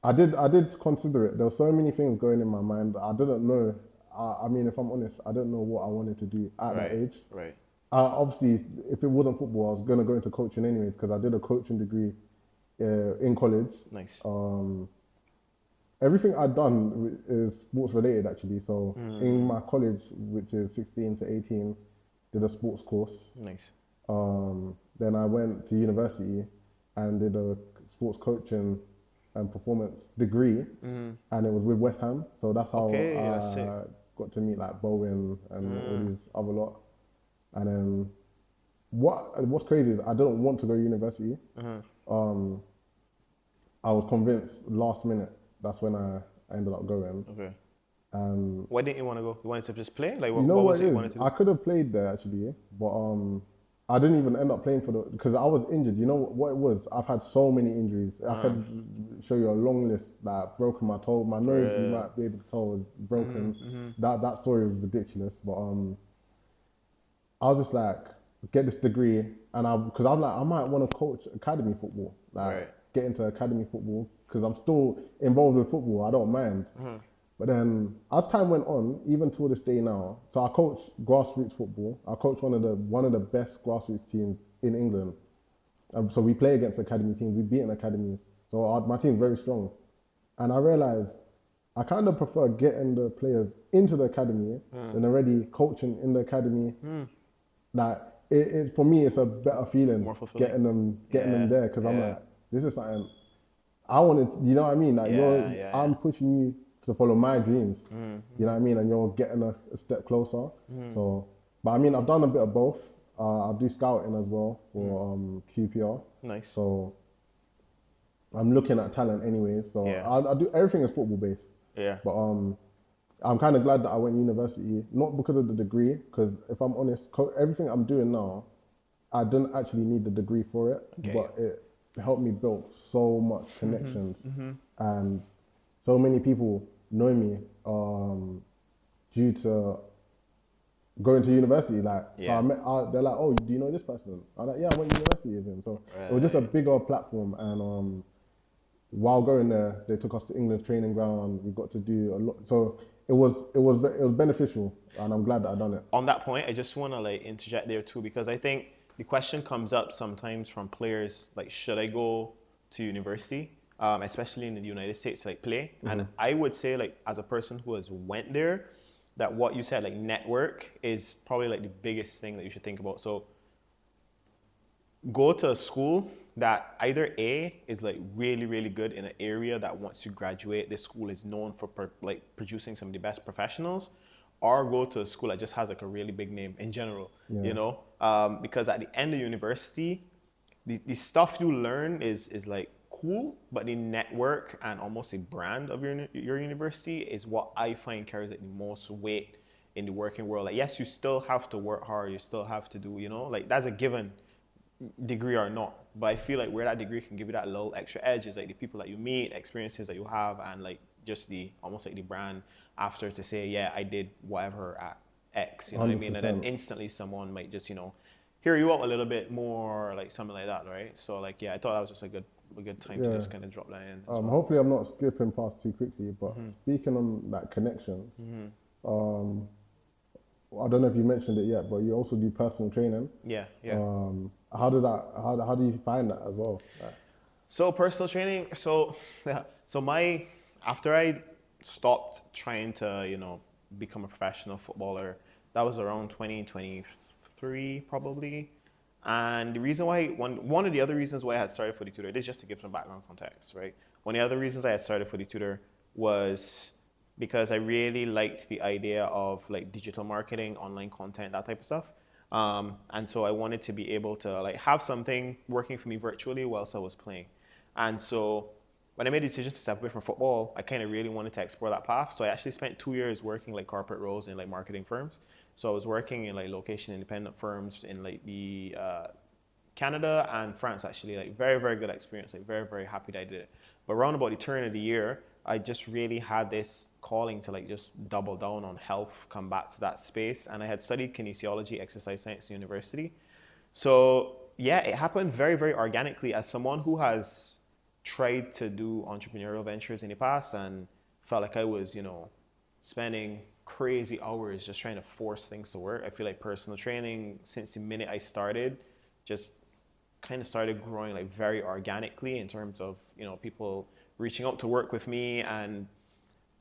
I did consider it. There were so many things going in my mind. I didn't know. I mean, if I'm honest, I didn't know what I wanted to do at that age. Right. Obviously, if it wasn't football, I was going to go into coaching anyways, because I did a coaching degree in college. Nice. Everything I'd done is sports related, actually. So in my college, which is 16 to 18, did a sports course. Nice. Then I went to university and did a sports coaching and performance degree, and it was with West Ham. So that's how I got to meet like Bowen and all these other lot. And then what's crazy is I didn't want to go to university. I was convinced last minute. That's when I ended up going. Okay. Why didn't you want to go? You wanted to just play? Like, what was it you wanted to do? I could have played there actually, but I didn't even end up playing because I was injured. You know what it was? I've had so many injuries. I could show you a long list. Like broken my toe, my nose. You might be able to tell was broken. That story was ridiculous. But I was just like, get this degree, and because I'm like, I might want to coach academy football, get into academy football, because I'm still involved with football. I don't mind. But then as time went on, even till this day now, so I coach grassroots football. I coach one of the best grassroots teams in England. So we play against academy teams. We've beaten academies. So my team's very strong. And I realized I kind of prefer getting the players into the academy than already coaching in the academy. Like for me, it's a better feeling getting them there, because I'm like, this is something I wanted. You know what I mean? Like I'm pushing you to follow my dreams. You know what I mean? And you're getting a step closer. So, but I mean, I've done a bit of both. I do scouting as well for QPR. Nice. So I'm looking at talent anyways. So I do everything is football based. Yeah. But I'm kind of glad that I went to university, not because of the degree, because if I'm honest, everything I'm doing now, I didn't actually need the degree for it, but it helped me build so much connections, and so many people know me due to going to university. Like, so they're like, oh, do you know this person? I'm like, yeah, I went to university with him. So it was just a bigger platform, and while going there, they took us to England's training ground. We got to do a lot. So it was beneficial, and I'm glad that I done it. On that point, I just want to like interject there too, because I think the question comes up sometimes from players, like, should I go to university, especially in the United States, to like play? And I would say, like, as a person who has went there, that what you said, like, network is probably like the biggest thing that you should think about. So go to a school that either A is like really, really good in an area that once you graduate, this school is known for producing some of the best professionals, or go to a school that just has like a really big name in general, you know? Because at the end of university, the stuff you learn is like cool, but the network and almost the brand of your university is what I find carries like the most weight in the working world. Like, yes, you still have to work hard, you still have to do, like that's a given, degree or not. But I feel like where that degree can give you that little extra edge is like the people that you meet, experiences that you have, and like just the almost like the brand after to say, yeah, I did whatever at X, you know 100%. What I mean? And then instantly someone might just, hear you up a little bit more, like something like that, right? So like, yeah, I thought that was just a good time to just kind of drop that in. Hopefully I'm not skipping past too quickly, but speaking on like connections, I don't know if you mentioned it yet, but you also do personal training. Yeah. How do you find that as well? So personal training, after I stopped trying to, become a professional footballer, that was around 2023 probably. And the reason why, one of the other reasons why I had started Footy Tutor, this is just to give some background context, right? One of the other reasons I had started Footy Tutor was because I really liked the idea of like digital marketing, online content, that type of stuff. And so I wanted to be able to like have something working for me virtually whilst I was playing. And so when I made the decision to step away from football, I kind of really wanted to explore that path. So I actually spent 2 years working like corporate roles in like marketing firms. So I was working in like location independent firms in like the Canada and France actually, like very, very good experience, like very, very happy that I did it. But around about the turn of the year, I just really had this calling to like just double down on health, come back to that space. And I had studied kinesiology, exercise science at university. So yeah, it happened very, very organically as someone who has tried to do entrepreneurial ventures in the past and felt like I was, spending crazy hours just trying to force things to work. I feel like personal training, since the minute I started, just kind of started growing like very organically in terms of, people reaching out to work with me. And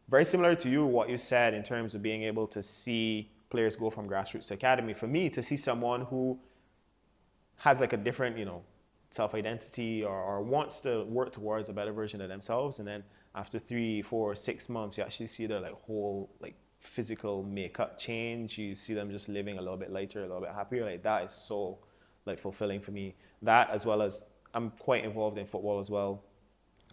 very similar to you, what you said in terms of being able to see players go from grassroots to academy. For me, to see someone who has like a different, self-identity or wants to work towards a better version of themselves, and then after 3, 4, 6 months, you actually see their like whole like physical makeup change. You see them just living a little bit lighter, a little bit happier. Like that is so like fulfilling for me. That, as well as I'm quite involved in football as well,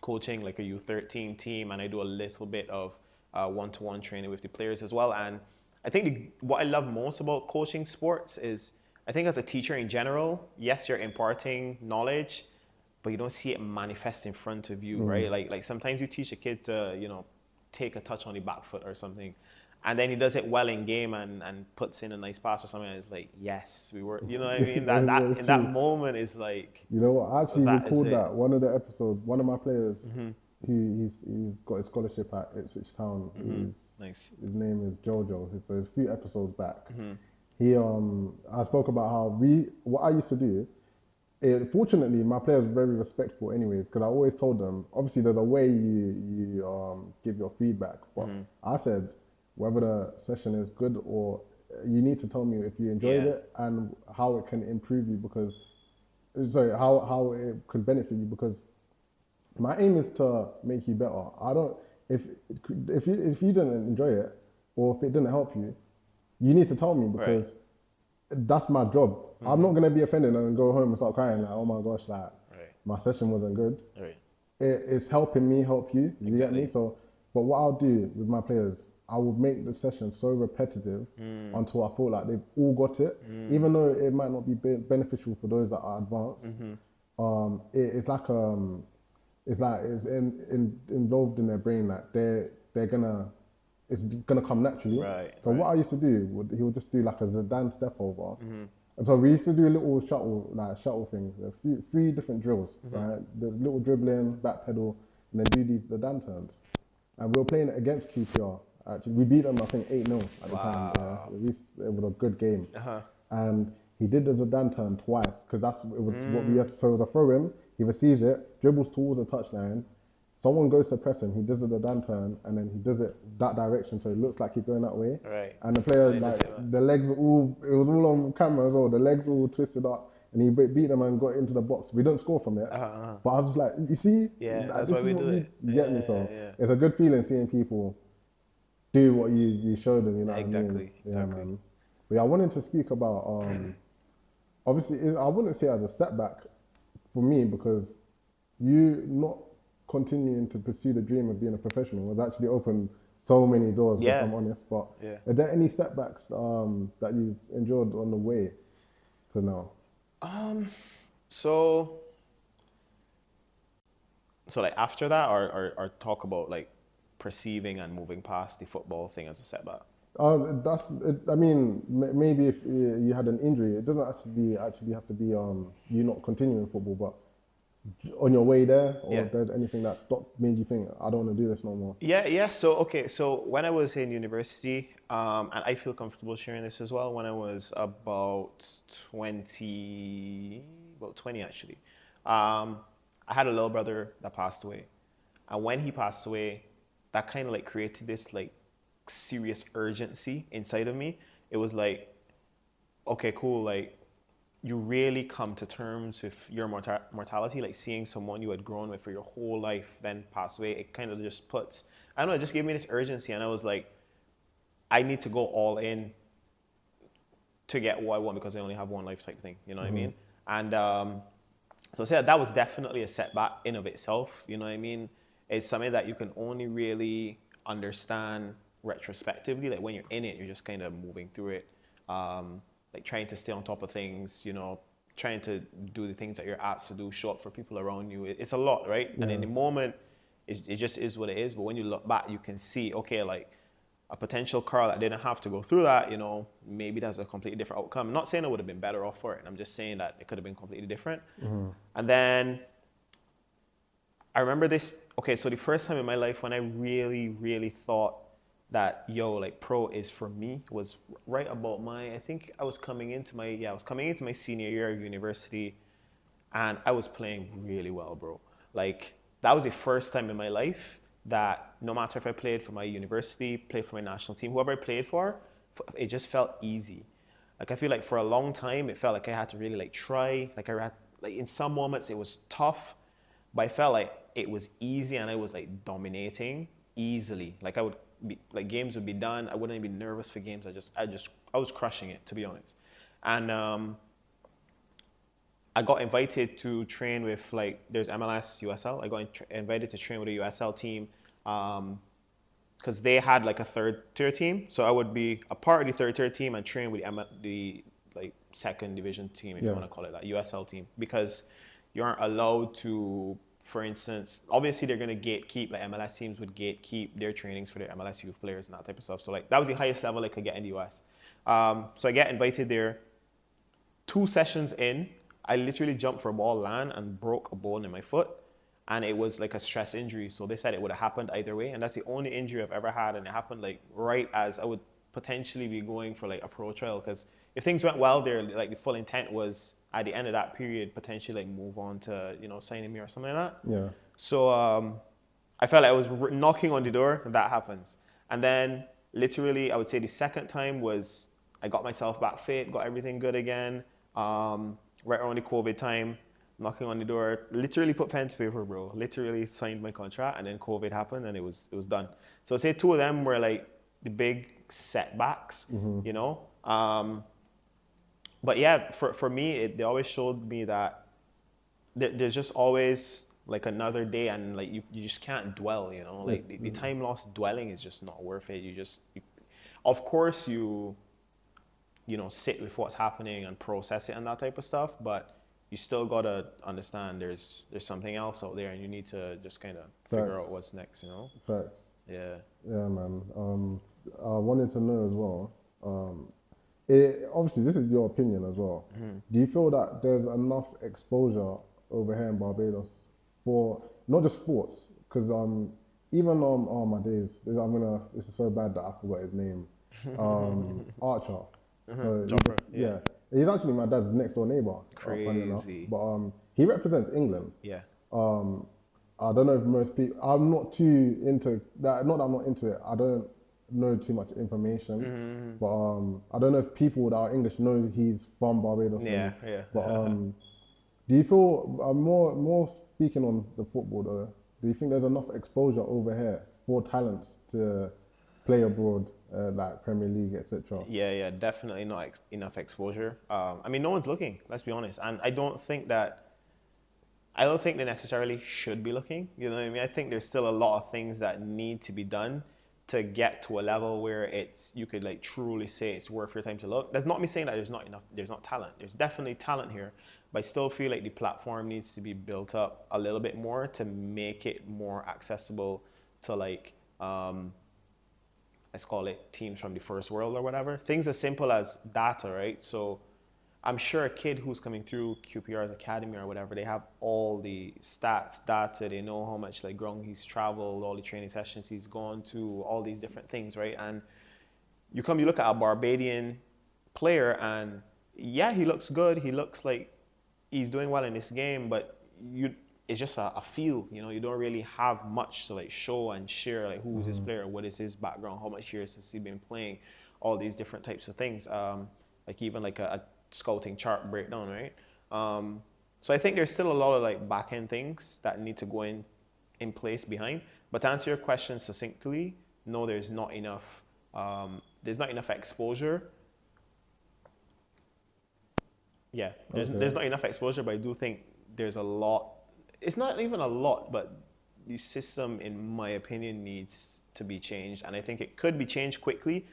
coaching like a U13 team, and I do a little bit of one-to-one training with the players as well. And I think what I love most about coaching sports is, I think as a teacher in general, yes, you're imparting knowledge, but you don't see it manifest in front of you, right? Like sometimes you teach a kid to, take a touch on the back foot or something, and then he does it well in game and puts in a nice pass or something, and it's like, yes, we were, you know what I mean? that moment is like... You know what, I actually recalled that one of the episodes, one of my players, he's got a scholarship at Ipswich Town. Nice. His name is Jojo. So it's a few episodes back. I spoke about how what I used to do. Fortunately, my players were very respectful anyways, because I always told them, obviously there's a way you give your feedback, but I said, whether the session is good or you need to tell me if you enjoyed it and how it can improve you, because, sorry, how it could benefit you, because my aim is to make you better. If you didn't enjoy it or if it didn't help you, you need to tell me, because that's my job. I'm not going to be offended and go home and start crying like, oh my gosh, like my session wasn't good. It's helping me help you. You get me? So, but what I'll do with my players, I will make the session so repetitive until I feel like they've all got it, even though it might not be beneficial for those that are advanced. It's involved in their brain, like it's gonna come naturally. So what I used to do, he would just do like a Zidane step over. And so we used to do a little shuttle things, three different drills, right? The little dribbling, back pedal, and then do the Dan turns. And we were playing it against QPR. Actually, we beat them, I think, 8-0 at the time. It was a good game. And he did the Zidane turn twice, because it was what we had. So it was a throw in, he receives it, dribbles towards the touchline, someone goes to press him, he does the Dan turn, and then he does it that direction, so it looks like he's going that way. And the player, the legs it was all on camera as well, the legs all twisted up, and he beat them and got into the box. We didn't score from it, but I was just like, you see? That's why we do it. You get me? So it's a good feeling seeing people do what you showed them, you know what I mean? Exactly. Man. But yeah, I wanted to speak about, obviously, I wouldn't say as a setback for me, because you not continuing to pursue the dream of being a professional has actually opened so many doors, if I'm honest. But are there any setbacks that you've endured on the way to now? So like after that, or talk about like perceiving and moving past the football thing as a setback. I mean, maybe if you had an injury, it doesn't actually have to be you not continuing football, but on your way there, or if there's anything that made you think, I don't want to do this no more. Yeah. So when I was in university, and I feel comfortable sharing this as well. When I was about 20 actually, I had a little brother that passed away, and when he passed away, that kind of like created this like serious urgency inside of me. It was like, okay, cool, like you really come to terms with your mortality, like seeing someone you had grown with for your whole life then pass away. It kind of just puts, I don't know, it just gave me this urgency, and I was like, I need to go all in to get what I want because I only have one life type thing, you know what I mean? And so that was definitely a setback in of itself, you know what I mean? It's something that you can only really understand retrospectively. Like when you're in it, you're just kind of moving through it, like trying to stay on top of things, you know, trying to do the things that you're asked to do, show up for people around you. It's a lot, right? And in the moment, it just is what it is. But when you look back, you can see, okay, like a potential Carl that didn't have to go through that, you know, maybe that's a completely different outcome. I'm not saying I would have been better off for it. I'm just saying that it could have been completely different. And then I remember this, okay, so the first time in my life when I really, really thought that, like pro is for me was right about I think I was coming into my senior year of university, and I was playing really well, bro. Like that was the first time in my life that no matter if I played for my university, played for my national team, whoever I played for, it just felt easy. Like I feel like for a long time, it felt like I had to really like try, like in some moments it was tough, but I felt like it was easy and I was like dominating easily. Like games would be done. I wouldn't even be nervous for games. I was crushing it, to be honest. And I got invited to train with there's MLS, USL. I got invited to train with a USL team because they had like a third tier team. So I would be a part of the third tier team and train with the second division team, if you want to call it that, USL team, because you aren't allowed to. For instance, obviously they're going to gatekeep, like MLS teams would gatekeep their trainings for their MLS youth players and that type of stuff. So that was the highest level I could get in the US. So I get invited there. 2 sessions in, I literally jumped for a ball land and broke a bone in my foot. And it was like a stress injury. So they said it would have happened either way. And that's the only injury I've ever had. And it happened right as I would potentially be going for a pro trial. Because if things went well there, the full intent was at the end of that period, potentially move on to, signing me or something like that. Yeah. So I felt like I was knocking on the door and that happens. And then literally, I would say the second time was I got myself back fit, got everything good again. Right around the COVID time, knocking on the door, literally put pen to paper, bro. Literally signed my contract, and then COVID happened and it was done. So I'd say 2 of them were the big setbacks, you know? But yeah, for me, they always showed me that there's just always another day, and you just can't dwell, you know? The time lost dwelling is just not worth it. Of course you sit with what's happening and process it and that type of stuff, but you still gotta understand there's something else out there, and you need to just kind of figure out what's next, you know? Facts. Yeah. Yeah, man. I wanted to know as well. Obviously, this is your opinion as well. Do you feel that there's enough exposure over here in Barbados for not just sports? Because even on my days, this is so bad that I forgot his name. Archer. So he's actually my dad's next door neighbor. Crazy. But he represents England. Yeah. I don't know if most people. I'm not too into that. Not that I'm not into it. I don't know too much information. But I don't know if people that are English know he's from Barbados. Yeah. But do you feel more speaking on the football though? Do you think there's enough exposure over here for talents to play abroad, like Premier League, etc.? Yeah, definitely not enough exposure. I mean, no one's looking. Let's be honest, and I don't think that I don't think they necessarily should be looking. You know what I mean? I think there's still a lot of things that need to be done to get to a level where you could like truly say it's worth your time to look. That's not me saying that there's not talent. There's definitely talent here, but I still feel like the platform needs to be built up a little bit more to make it more accessible to like, let's call it teams from the first world or whatever. Things as simple as data, right? So I'm sure a kid who's coming through QPR's academy or whatever, they have all the stats, data, they know how much like ground he's traveled, all the training sessions he's gone to, all these different things, right? And you look at a Barbadian player and yeah, he looks good. He looks like he's doing well in this game, but it's just a feel, you know, you don't really have much to like show and share like who's this player, what is his background, how much years has he been playing, all these different types of things. Like even like a scouting chart breakdown, right? So I think there's still a lot of like back end things that need to go in place behind. But to answer your question succinctly, no, there's not enough. There's not enough exposure. Yeah, there's not enough exposure, but I do think there's a lot. It's not even a lot, but the system, in my opinion, needs to be changed, and I think it could be changed quickly.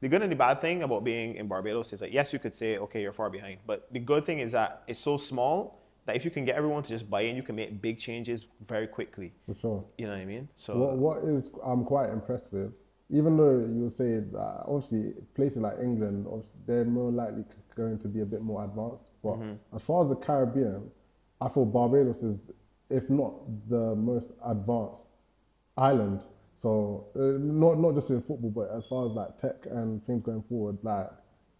The good and the bad thing about being in Barbados is that, yes, you could say, okay, you're far behind. But the good thing is that it's so small that if you can get everyone to just buy in, you can make big changes very quickly. For sure. You know what I mean? So what I'm quite impressed with, even though you say that obviously places like England, they're more likely going to be a bit more advanced. But as far as the Caribbean, I feel Barbados is, if not the most advanced island. So not just in football, but as far as like tech and things going forward, like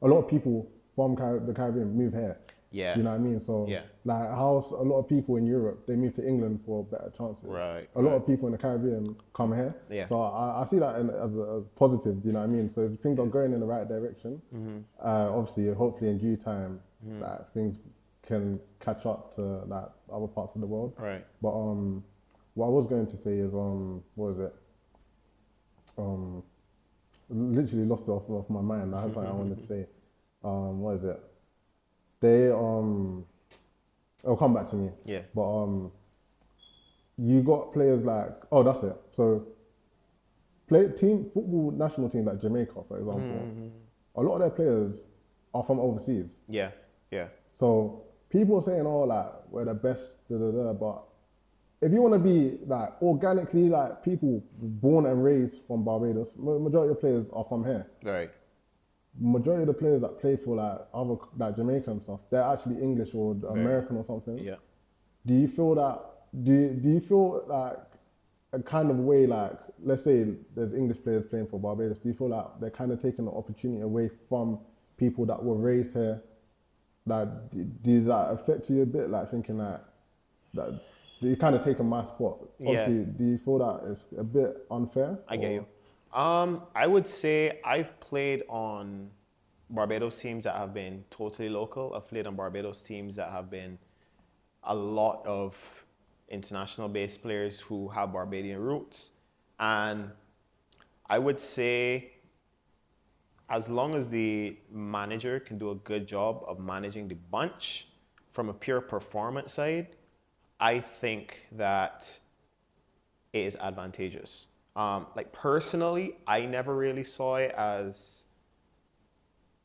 a lot of people from the Caribbean move here. Yeah. You know what I mean? So like how a lot of people in Europe, they move to England for better chances. Right. A lot of people in the Caribbean come here. Yeah. So I see that as a positive, you know what I mean? So things are going in the right direction. Obviously, hopefully in due time, like things can catch up to like other parts of the world. Right. But what I was going to say is what was it? Literally lost it off my mind. I had something I wanted to say. What is it? They it'll come back to me. Yeah. But you got players like that's it. So football national teams like Jamaica, for example, a lot of their players are from overseas. Yeah. Yeah. So people are saying, like we're the best, but if you want to be like organically like people born and raised from Barbados, majority of players are from here. Right. Majority of the players that play for like other like Jamaican stuff, they're actually English or American or something. Yeah. Do you feel that? Do you feel like a kind of way like, let's say there's English players playing for Barbados? Do you feel like they're kind of taking the opportunity away from people that were raised here? Like, does that affect you a bit? Like thinking that you kind of taking my spot. Obviously, do you feel that it's a bit unfair? I get you. I would say I've played on Barbados teams that have been totally local. I've played on Barbados teams that have been a lot of international based players who have Barbadian roots. And I would say as long as the manager can do a good job of managing the bunch from a pure performance side, I think that it is advantageous. Like personally, I never really saw it as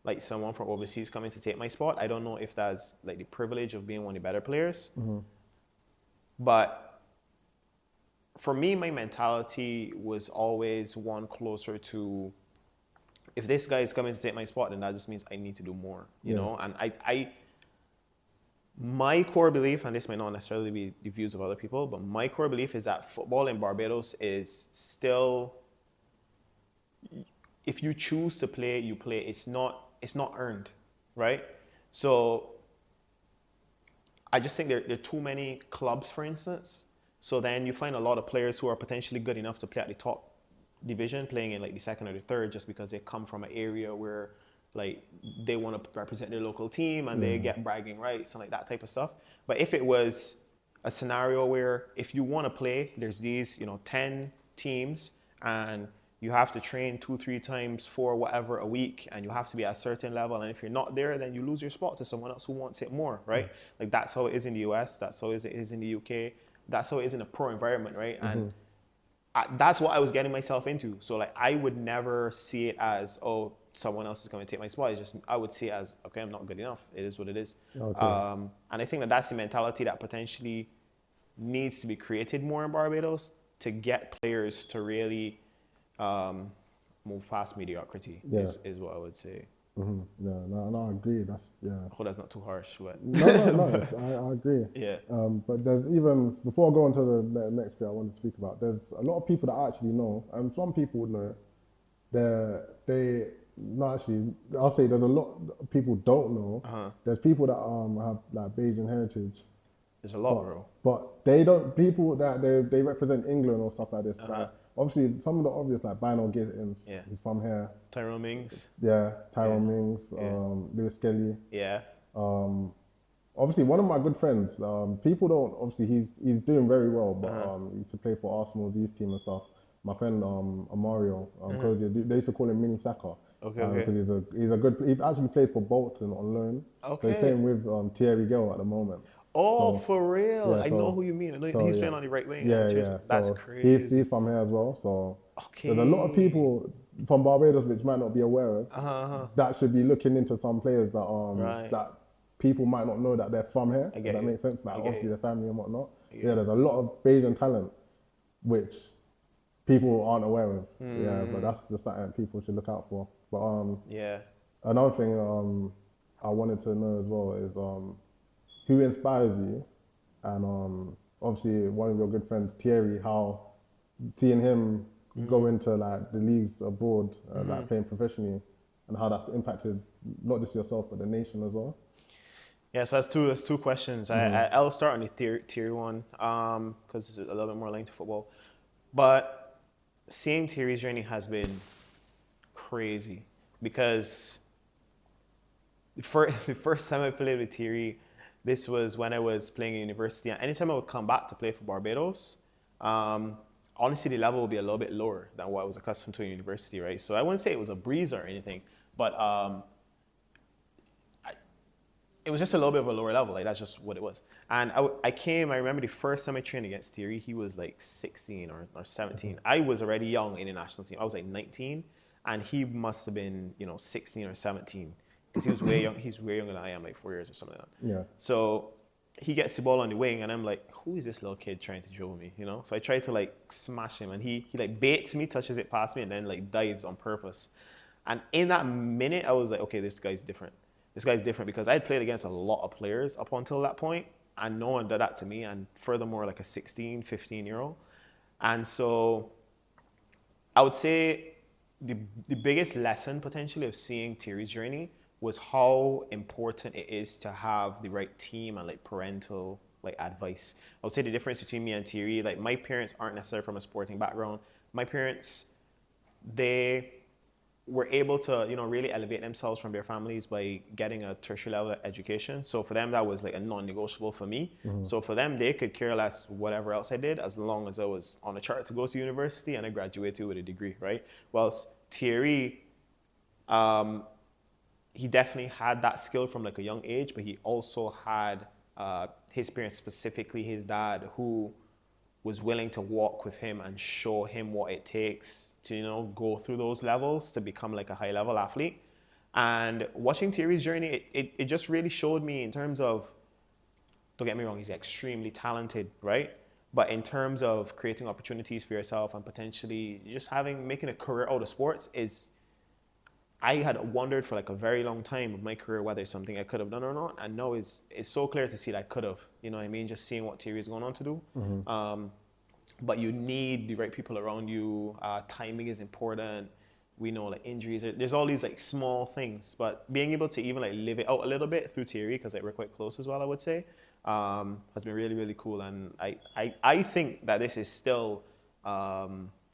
like someone from overseas coming to take my spot. I don't know if that's like the privilege of being one of the better players. But for me, my mentality was always one closer to, if this guy is coming to take my spot, then that just means I need to do more, you know? And my core belief, and this may not necessarily be the views of other people, but my core belief is that football in Barbados is still, if you choose to play, you play. It's not earned, right? So I just think there are too many clubs, for instance. So then you find a lot of players who are potentially good enough to play at the top division, playing in like the second or the third, just because they come from an area where like they want to represent their local team and they get bragging rights and like that type of stuff. But if it was a scenario where if you want to play, there's these 10 teams and you have to train 2-3 times for whatever a week, and you have to be at a certain level. And if you're not there, then you lose your spot to someone else who wants it more, right? Like that's how it is in the US. That's how it is in the UK. That's how it is in a pro environment, right? And that's what I was getting myself into. So like I would never see it as, oh, someone else is going to take my spot. It's just, I would see it as, okay, I'm not good enough. It is what it is. Okay. And I think that that's the mentality that potentially needs to be created more in Barbados to get players to really move past mediocrity, is what I would say. Yeah, no, I agree. I hope that's not too harsh, but no, I agree. Yeah. But there's even, before I go on to the next bit I want to speak about, there's a lot of people that I actually know, and some people would know, I'll say there's a lot of people don't know. There's people that have like Bajan heritage. There's a lot, bro. But they don't, people that they represent England or stuff like this. Like, obviously, some of the obvious, like Bino Gittins, he's from here. Tyrone Mings. Yeah, Tyrone Mings, Lewis Skelly. Yeah. Obviously, one of my good friends, people don't, obviously, he's doing very well, but he used to play for Arsenal's youth team and stuff. My friend Mario, they used to call him Mini Saka. Okay. Because he actually plays for Bolton on loan. Okay. So he's playing with Thierry Gill at the moment. Oh, so, for real? Yeah, I know who you mean. I know he's playing on the right wing. Yeah. That's crazy. He's from here as well. So there's a lot of people from Barbados which might not be aware of that should be looking into some players that that people might not know that they're from here. Does that make sense? Like obviously their family and whatnot. Yeah, there's a lot of Bajan talent which people aren't aware of. Yeah, but that's just something people should look out for. But another thing I wanted to know as well is who inspires you, and obviously one of your good friends Thierry, how seeing him go into like the leagues abroad, like playing professionally, and how that's impacted not just yourself but the nation as well. Yeah, so that's two questions. I'll start on the Thierry one because it's a little bit more linked to football, but seeing Thierry's journey has been crazy because the first time I played with Thierry, this was when I was playing at university, and anytime I would come back to play for Barbados, honestly, the level would be a little bit lower than what I was accustomed to in university, right? So I wouldn't say it was a breeze or anything, but it was just a little bit of a lower level. Like that's just what it was. And I remember the first time I trained against Thierry, he was like 16 or 17. I was already young in the national team. I was like 19, and he must have been 16 or 17. Because he was way young. He's way younger than I am, like 4 years or something like that. Yeah. So he gets the ball on the wing, and I'm like, who is this little kid trying to dribble me? So I try to like smash him, and he like baits me, touches it past me, and then like dives on purpose. And in that minute, I was like, okay, this guy's different. This guy's different because I had played against a lot of players up until that point, and no one did that to me. And furthermore, like a 16, 15-year-old. And so I would say the biggest lesson potentially of seeing Thierry's journey was how important it is to have the right team and like parental like advice. I would say the difference between me and Thierry, like my parents aren't necessarily from a sporting background. My parents, they were able to, really elevate themselves from their families by getting a tertiary level education. So for them, that was like a non-negotiable for me. So for them, they could care less whatever else I did as long as I was on a chart to go to university and I graduated with a degree, right? Whilst Thierry, he definitely had that skill from like a young age, but he also had his parents, specifically his dad, who was willing to walk with him and show him what it takes to, go through those levels to become like a high level athlete. And watching Thierry's journey, it just really showed me in terms of, don't get me wrong, he's extremely talented, right? But in terms of creating opportunities for yourself and potentially just making a career out of sports I had wondered for like a very long time of my career whether it's something I could have done or not. And now it's so clear to see that I could have, you know what I mean? Just seeing what Thierry is going on to do. But you need the right people around you. Timing is important. We know like injuries. There's all these like small things, but being able to even like live it out a little bit through Thierry, because like, we're quite close as well, I would say, has been really, really cool. And I think that this is still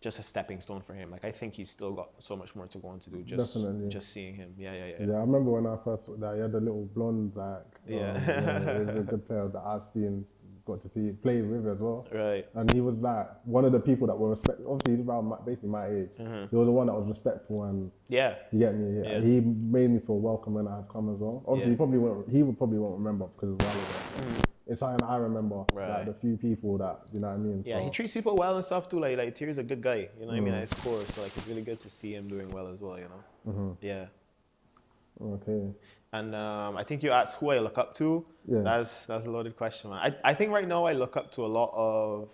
just a stepping stone for him. Like I think he's still got so much more to go on to do. Just seeing him. Yeah. Yeah, I remember when I first saw that he had a little blonde back. He was a good player that I've seen got to see play with as well. Right. And he was like one of the people that were respectful. Obviously, he's around basically my age. He was the one that was respectful, and Yeah. you get me. Yeah. He made me feel welcome when I had come as well. Obviously, he would probably won't remember because it was a while ago. It's something I remember, like the few people that, you know what I mean? Yeah, so, he treats people well and stuff too. Like Thierry's a good guy, you know what I mean? At his core, so like it's really good to see him doing well as well, you know? Yeah. Okay. And I think you asked who I look up to. Yeah. That's a loaded question, man. I think right now I look up to a lot of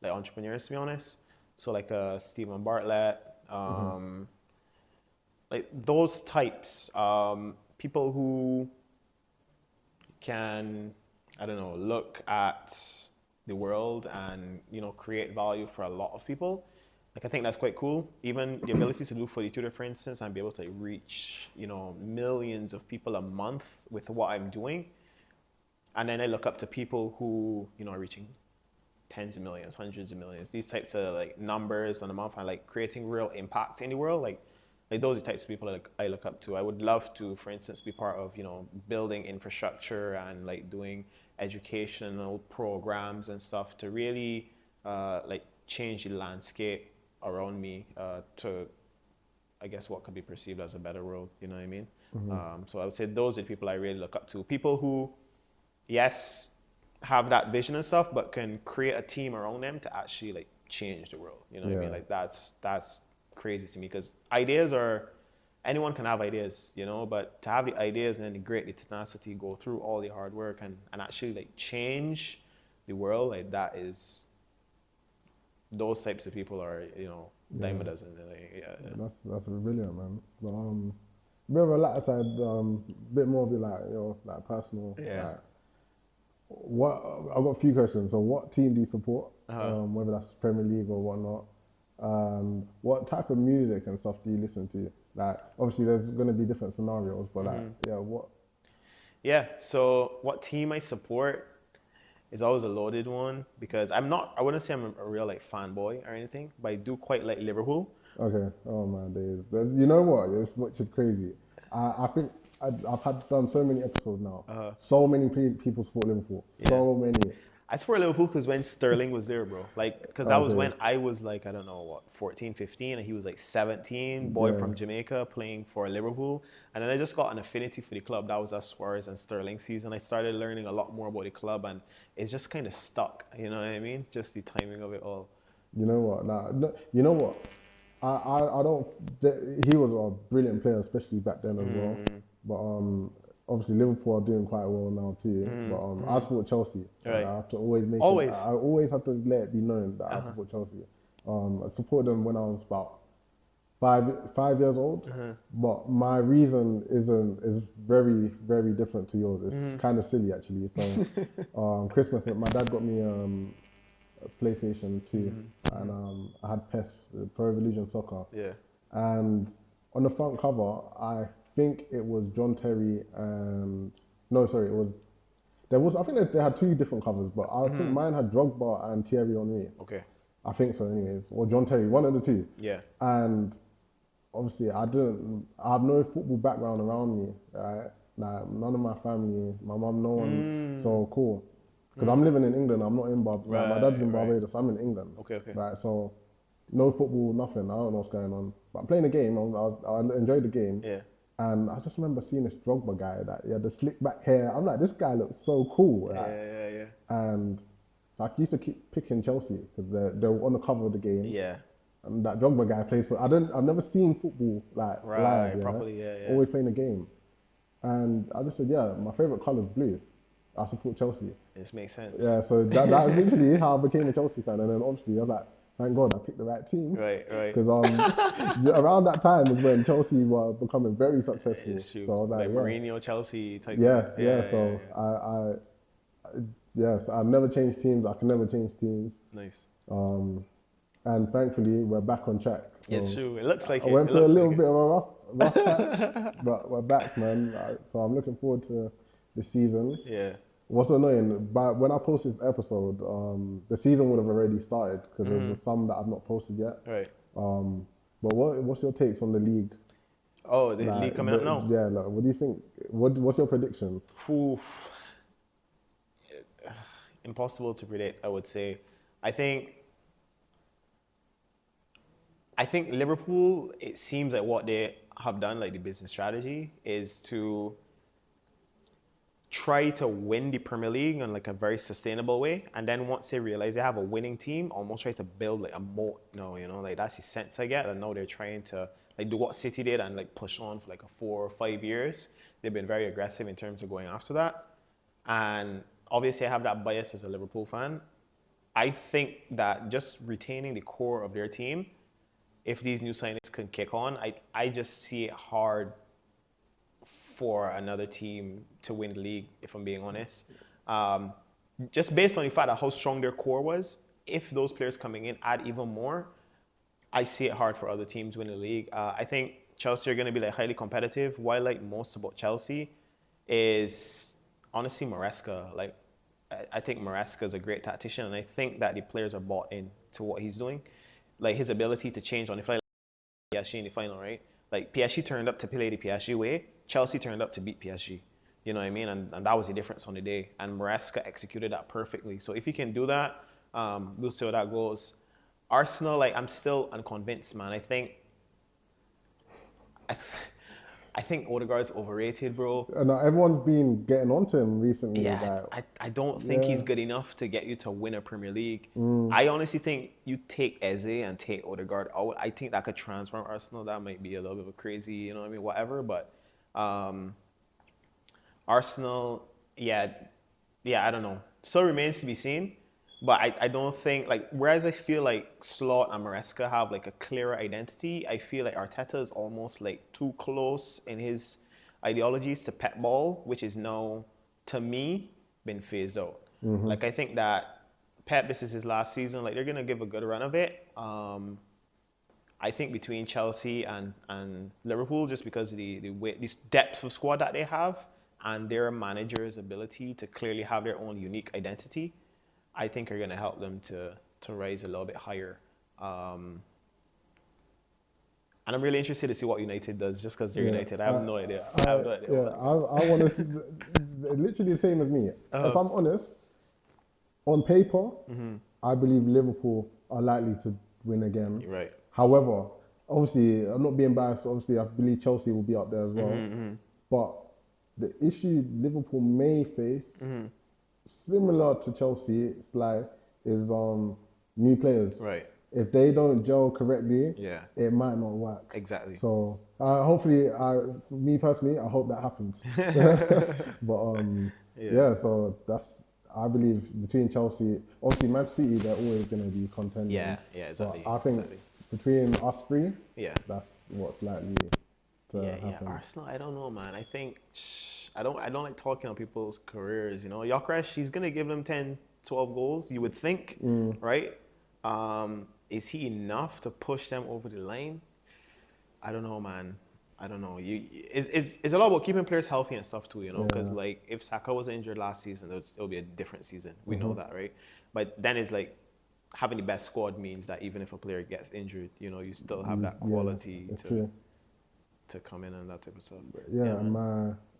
like entrepreneurs, to be honest. So like Stephen Bartlett, like those types, people who can, I don't know, look at the world and, you know, create value for a lot of people. Like, I think that's quite cool. Even the ability to do QualityTouch, for instance, and be able to reach, you know, millions of people a month with what I'm doing. And then I look up to people who, you know, are reaching tens of millions, hundreds of millions, these types of like numbers on a month and like creating real impact in the world. Like those are the types of people I look up to. I would love to, for instance, be part of, you know, building infrastructure and like doing educational programs and stuff to really like change the landscape around me to, I guess, what could be perceived as a better world, you know what I mean? So I would say those are the people I really look up to. People who, yes, have that vision and stuff, but can create a team around them to actually like change the world, you know what I mean? Like that's crazy to me, because anyone can have ideas, you know, but to have the ideas and then the great tenacity, go through all the hard work and actually like change the world, like that is, those types of people are, you know, dime a dozen. That's brilliant, man. But, bit of a lighter side, bit more of the like, you know, like personal. Yeah. Like, I've got a few questions. So what team do you support? Whether that's Premier League or whatnot. What type of music and stuff do you listen to? Like, obviously there's going to be different scenarios, but like, what? Yeah, so what team I support is always a loaded one, because I wouldn't say I'm a real like fanboy or anything, but I do quite like Liverpool. Okay. Oh man, days. You know what? Which is crazy. I think I've done so many episodes now. So many people support Liverpool. Yeah. So many. I support Liverpool because when Sterling was there, bro. Like, because that was when I was like, I don't know, what, 14, 15, and he was like 17, boy from Jamaica playing for Liverpool. And then I just got an affinity for the club. That was a Suarez and Sterling season. I started learning a lot more about the club, and it's just kind of stuck, you know what I mean? Just the timing of it all. You know what? You know what? I don't. He was a brilliant player, especially back then as well. But obviously Liverpool are doing quite well now too. But I support Chelsea. Right. I have to always make Always. I always have to let it be known that I support Chelsea. I supported them when I was about 5 years old. But my reason is very, very different to yours. It's kind of silly actually. So Christmas, my dad got me a PlayStation 2 and I had PES, Pro Evolution Soccer. Yeah. And on the front cover, I think it was John Terry and I think they had two different covers, but I think mine had Drogba and Thierry Henry. Okay. I think so anyways, or John Terry, one of the two. Yeah. And obviously I have no football background around me, right? Like none of my family, my mum, no one. So cool. Because I'm living in England, I'm not in Barbados. Right, my dad's in Barbados, I'm in England. Okay. Right, so no football, nothing. I don't know what's going on. But I'm playing the game, I enjoyed the game. Yeah. And I just remember seeing this Drogba guy that he had the slick back hair. I'm like, this guy looks so cool. Right? Yeah. And so I used to keep picking Chelsea because they're on the cover of the game. Yeah. And that Drogba guy plays for. I've never seen football like live, properly. Yeah. Always playing the game. And I just said, yeah, my favorite colour is blue. I support Chelsea. This makes sense. Yeah, so that's literally how I became a Chelsea fan. And then obviously I was like, thank God I picked the right team. Right. Because around that time was when Chelsea were becoming very successful. It's true. So like Mourinho, Chelsea type. So yes, I've never changed teams. I can never change teams. Nice. And thankfully we're back on track. So It's true. It looks like I went through a little bit of a rough patch, but we're back, man. So I'm looking forward to the season. Yeah. What's annoying, but when I post this episode, the season would have already started because there's some that I've not posted yet. Right. But what's your takes on the league? Oh, the league coming up now? Yeah, what do you think? What's your prediction? Oof. impossible to predict, I would say. I think Liverpool, it seems like what they have done, like the business strategy, is to try to win the Premier League in like a very sustainable way. And then once they realize they have a winning team, almost try to build like a moat. Like that's the sense I get. And now they're trying to like do what City did and like push on for like a 4 or 5 years. They've been very aggressive in terms of going after that. And obviously I have that bias as a Liverpool fan. I think that just retaining the core of their team, if these new signings can kick on, I just see it hard for another team to win the league, if I'm being honest. Just based on the fact of how strong their core was, if those players coming in add even more, I see it hard for other teams to win the league. I think Chelsea are going to be like highly competitive. What I like most about Chelsea is honestly Maresca. Like, I think Maresca is a great tactician, and I think that the players are bought in to what he's doing. Like his ability to change on the fly, like PSG in the final, right? Like PSG turned up to play the PSG way. Chelsea turned up to beat PSG. You know what I mean? And that was the difference on the day. And Maresca executed that perfectly. So if he can do that, we'll see how that goes. Arsenal, like I'm still unconvinced, man. I think Odegaard's overrated, bro. And everyone's been getting onto him recently. Yeah, I don't think he's good enough to get you to win a Premier League. I honestly think you take Eze and take Odegaard out. I think that could transform Arsenal. That might be a little bit of a crazy, you know what I mean, whatever. But Arsenal, yeah, I don't know. Still remains to be seen. But I don't think, like, whereas I feel like Slot and Maresca have like a clearer identity, I feel like Arteta is almost like too close in his ideologies to Pep Ball, which is now, to me, been phased out. Like, I think that Pep, this is his last season, like, they're going to give a good run of it. I think between Chelsea and Liverpool, just because of the depth of squad that they have and their manager's ability to clearly have their own unique identity, I think are going to help them to rise a little bit higher. And I'm really interested to see what United does, just because they're United. I have no idea. I want to see, literally the same as me. If I'm honest, on paper, I believe Liverpool are likely to win again. You're right. However, obviously, I'm not being biased. Obviously, I believe Chelsea will be up there as well. But the issue Liverpool may face, similar to Chelsea, it's like, is new players. Right. If they don't gel correctly, it might not work. Exactly. So hopefully, me personally, I hope that happens. But so I believe between Chelsea, obviously Man City, they're always going to be contending. Yeah, exactly. But I think between us three, that's what's likely to happen. Yeah, Arsenal, I don't know, man. I think I don't like talking on people's careers, you know. Gyökeres, he's going to give them 10, 12 goals, you would think, right? Is he enough to push them over the line? I don't know, man. I don't know. It's a lot about keeping players healthy and stuff too, you know, because like if Saka was injured last season, it'll be a different season. We know that, right? But then it's like having the best squad means that even if a player gets injured, you know, you still have that quality to come in and that type of stuff. And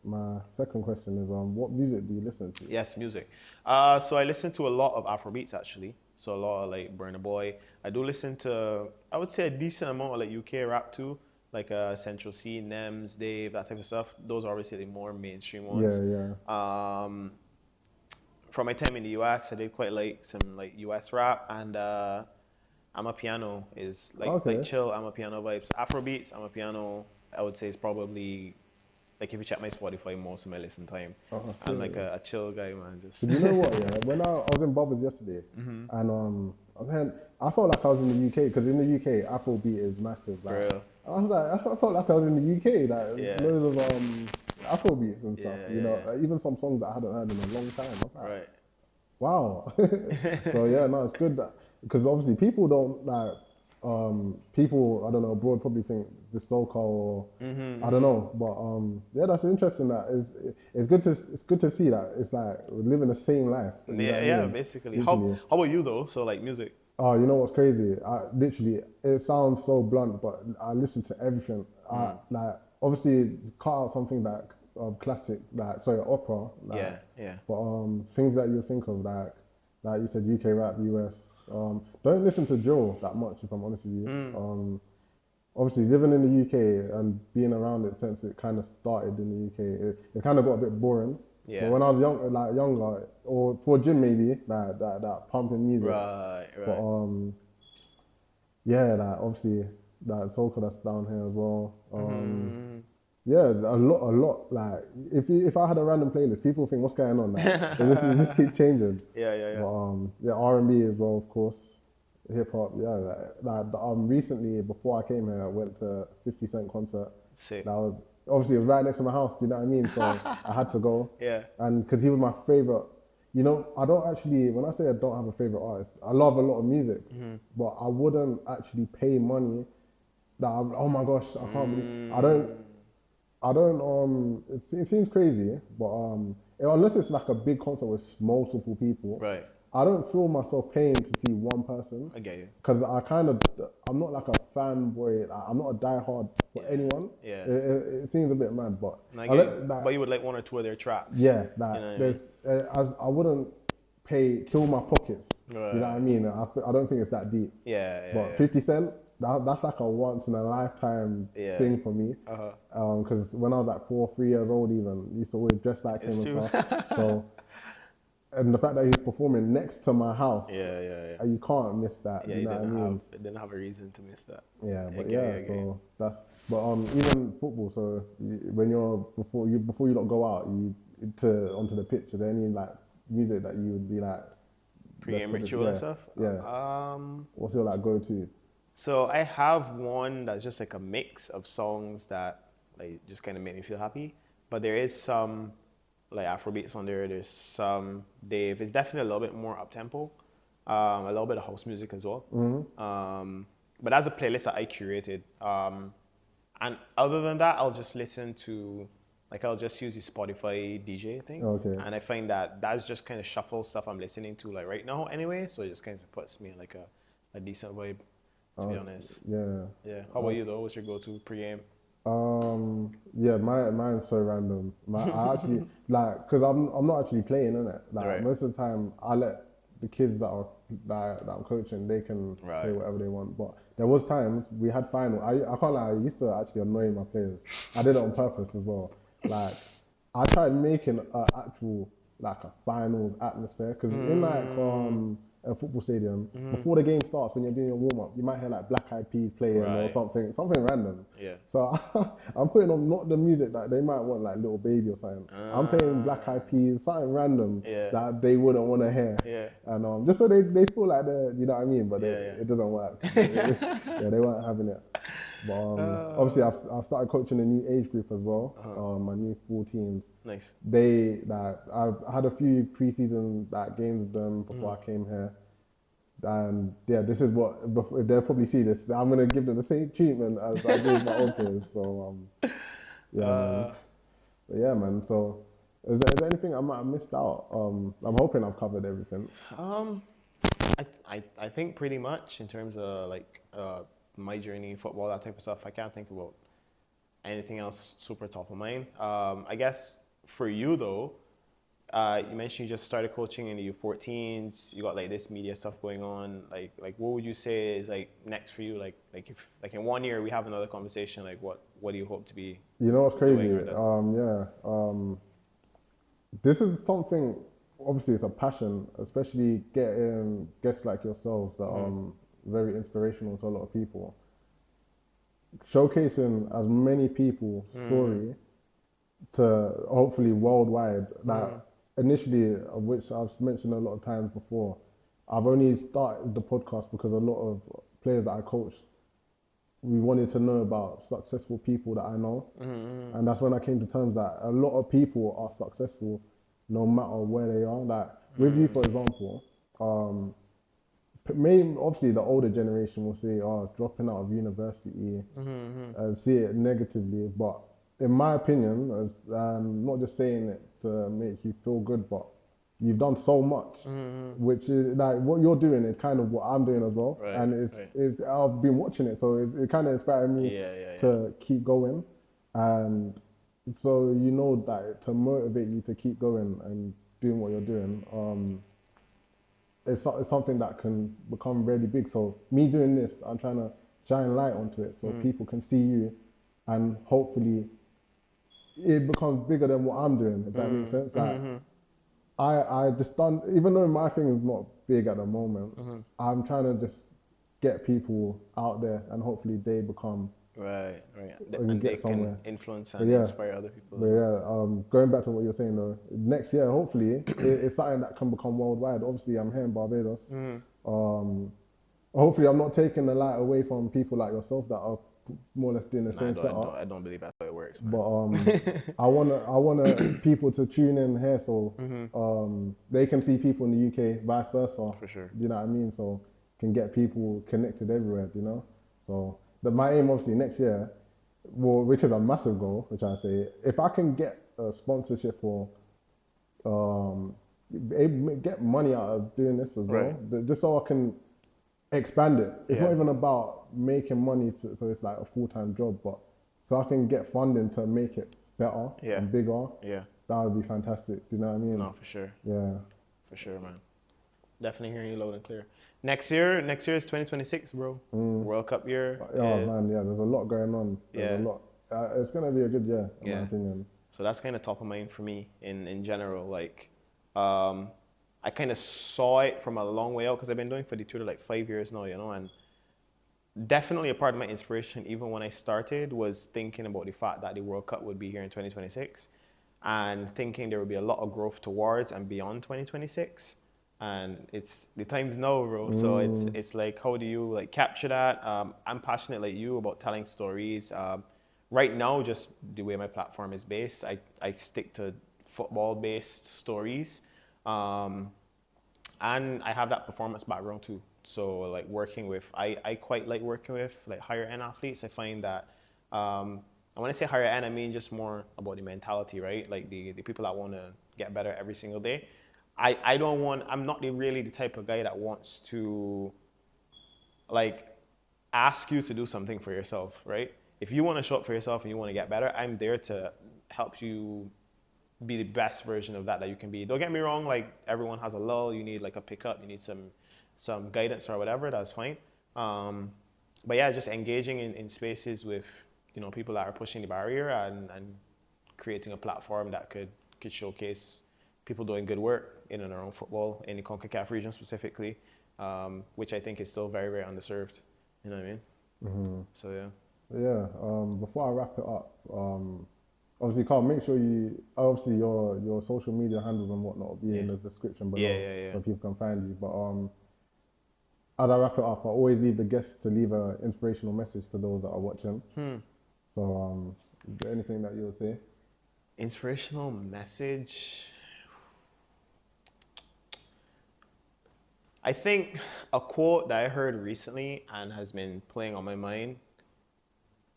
my second question is, what music do you listen to? Yes, music. So I listen to a lot of Afrobeats, actually. So a lot of like Burna Boy. I do listen to, I would say, a decent amount of like UK rap too, like Central C, Nems, Dave, that type of stuff. Those are obviously the more mainstream ones. From my time in the US, I did quite like some like US rap, and Amapiano is like chill Amapiano vibes. Afrobeats, Amapiano, I would say is probably, like if you check my Spotify, most of my listen time. I'm like a chill guy, man. Just. You know what? Yeah, when I was in Barbados yesterday, and I felt like I was in the UK, because in the UK, Afrobeat is massive. Like, I was like, I felt like I was in the UK. Like loads of Afrobeats and stuff. You know, even some songs that I hadn't heard in a long time. I was like, wow. So it's good that, because obviously people don't like. People, I don't know, abroad probably think this soca or I don't know, but that's interesting. That it's good to see that it's like we're living the same life. Basically. How about you though? So like music. Oh, you know what's crazy? Literally, it sounds so blunt, but I listen to everything. Like obviously cut out something like classic, like opera. Like, But things that you think of, like like you said, UK rap, US. Don't listen to Joe that much, if I'm honest with you. Obviously, living in the UK and being around it since it kind of started in the UK, it kind of got a bit boring. Yeah. But when I was younger, or for gym maybe, that pumping music. Right. But yeah, like obviously that soca that's down here as well. Yeah, a lot. Like if I had a random playlist, people think what's going on. Like, it just keeps changing. Yeah. But yeah, R&B as well, of course. Hip hop, yeah. Recently, before I came here, I went to a 50 Cent concert. Sick. That was obviously it was right next to my house. Do you know what I mean? So I had to go. Yeah. And because he was my favorite. You know, I don't actually. When I say I don't have a favorite artist, I love a lot of music, but I wouldn't actually pay money. Oh my gosh, I can't believe I don't. It seems crazy, but unless it's like a big concert with multiple people, Right. I don't feel myself paying to see one person. I get you. Because I'm not like a fanboy. I'm not a diehard for anyone. Yeah. It seems a bit mad, but but you would like one or two of their tracks. Yeah, I I wouldn't kill my pockets. Right. You know what I mean? I don't think it's that deep. Yeah. But 50 Cent. That's like a once in a lifetime thing for me. Because when I was like 3 years old, even I used to always dress like him and stuff. So, and the fact that he's performing next to my house, you can't miss that. Yeah, you know what I mean? Didn't have a reason to miss that. Yeah, but so that's. But even football. So when before you don't go out, onto the pitch. Are there any like music that you would be like pre-game ritual and stuff? Yeah. What's your like go-to? So I have one that's just like a mix of songs that like just kind of make me feel happy. But there is some like Afrobeats on there. There's some Dave. It's definitely a little bit more up tempo. A little bit of house music as well. But that's a playlist that I curated. And other than that, I'll just listen to I'll just use the Spotify DJ thing. Okay. And I find that that's just kind of shuffle stuff I'm listening to like right now anyway. So it just kind of puts me in like a decent vibe. To be honest. Yeah. How about you though? What's your go-to pre-game? Yeah, mine's so random. I actually because I'm not actually playing in it. Most of the time, I let the kids that I'm coaching, they can play whatever they want. But there was times we had final. I can't lie. I used to actually annoy my players. I did it on purpose as well. Like I tried making an actual a finals atmosphere because in a football stadium, before the game starts, when you're doing your warm-up, you might hear like Black Eyed Peas playing or something random. Yeah. So I'm putting on not the music that they might want, like Little Baby or something. I'm playing Black Eyed Peas, something random that they wouldn't want to hear. Yeah. And just so they feel like they're, you know what I mean? But it doesn't work. They weren't having it. But obviously, I've started coaching a new age group as well. My new 14s. Nice. I've had a few preseason games with them before I came here, and this is what they'll probably see this. I'm gonna give them the same treatment as I gave my old players. So man. But yeah, man. So is there anything I might have missed out? I'm hoping I've covered everything. I think pretty much in terms of my journey in football, that type of stuff. I can't think about anything else super top of mind. I guess for you though, you mentioned you just started coaching in the U14s. You got this media stuff going on. Like what would you say is next for you? Like if in 1 year we have another conversation, what do you hope to be? You know what's crazy? This is something. Obviously, it's a passion, especially getting guests like yourselves that are very inspirational to a lot of people. Showcasing as many people's story to hopefully worldwide. Initially, which I've mentioned a lot of times before, I've only started the podcast because a lot of players that I coach, we wanted to know about successful people that I know. And that's when I came to terms that a lot of people are successful no matter where they are. With you, for example, obviously the older generation will say, dropping out of university and see it negatively. But in my opinion, I'm not just saying it to make you feel good, but you've done so much, which is what you're doing is kind of what I'm doing as well. Right, and it's I've been watching it, so it kind of inspired me to keep going. And so that to motivate you to keep going and doing what you're doing, it's something that can become really big. So me doing this, I'm trying to shine light onto it so people can see you, and hopefully it becomes bigger than what I'm doing, if that makes sense. Like, I just done, even though my thing is not big at the moment, I'm trying to just get people out there, and hopefully they become right, and they get somewhere. can influence and inspire other people. But yeah, going back to what you're saying though, next year hopefully it's something that can become worldwide. Obviously, I'm here in Barbados. Hopefully, I'm not taking the light away from people like yourself that are more or less doing the same setup. I don't believe that's how it works, man. But I wanna people to tune in here so they can see people in the UK, vice versa. For sure. You know what I mean? So can get people connected everywhere. You know. So my aim obviously next year, well, which is a massive goal, which I say, if I can get a sponsorship or get money out of doing this as well, just so I can expand it. It's not even about making money so it's like a full-time job, but so I can get funding to make it better and bigger. Yeah, that would be fantastic. You know what I mean? No, for sure. Yeah, for sure, man. Definitely hearing you loud and clear. Next year is 2026, bro. World Cup year. Man, there's a lot going on. There's a lot. It's gonna be a good year, in my opinion. So that's kind of top of mind for me in general. Like, I kind of saw it from a long way out because I've been doing Footy Tutor like 5 years now, you know, and definitely a part of my inspiration, even when I started, was thinking about the fact that the World Cup would be here in 2026 and thinking there would be a lot of growth towards and beyond 2026. And it's the time's now, bro. So it's like, how do you like capture that? I'm passionate like you about telling stories. Right now, just the way my platform is based, I stick to football-based stories. And I have that performance background too. So like working with, I quite like working with like higher end athletes. I find that, and when I say higher end, I mean just more about the mentality, right? Like the people that want to get better every single day. I'm not really the type of guy that wants to like ask you to do something for yourself, right? If you want to show up for yourself and you want to get better, I'm there to help you be the best version of that you can be. Don't get me wrong, like everyone has a lull, you need like a pickup, you need some guidance or whatever, that's fine. But yeah, just engaging in spaces with, you know, people that are pushing the barrier and creating a platform that could showcase people doing good work in and around football, in the CONCACAF region specifically, which I think is still very, very underserved. You know what I mean? So yeah. Yeah, before I wrap it up, obviously, Carl, make sure obviously your social media handles and whatnot will be in the description below so people can find you. But as I wrap it up, I always leave the guests to leave an inspirational message to those that are watching. So is there anything that you would say? Inspirational message? I think a quote that I heard recently and has been playing on my mind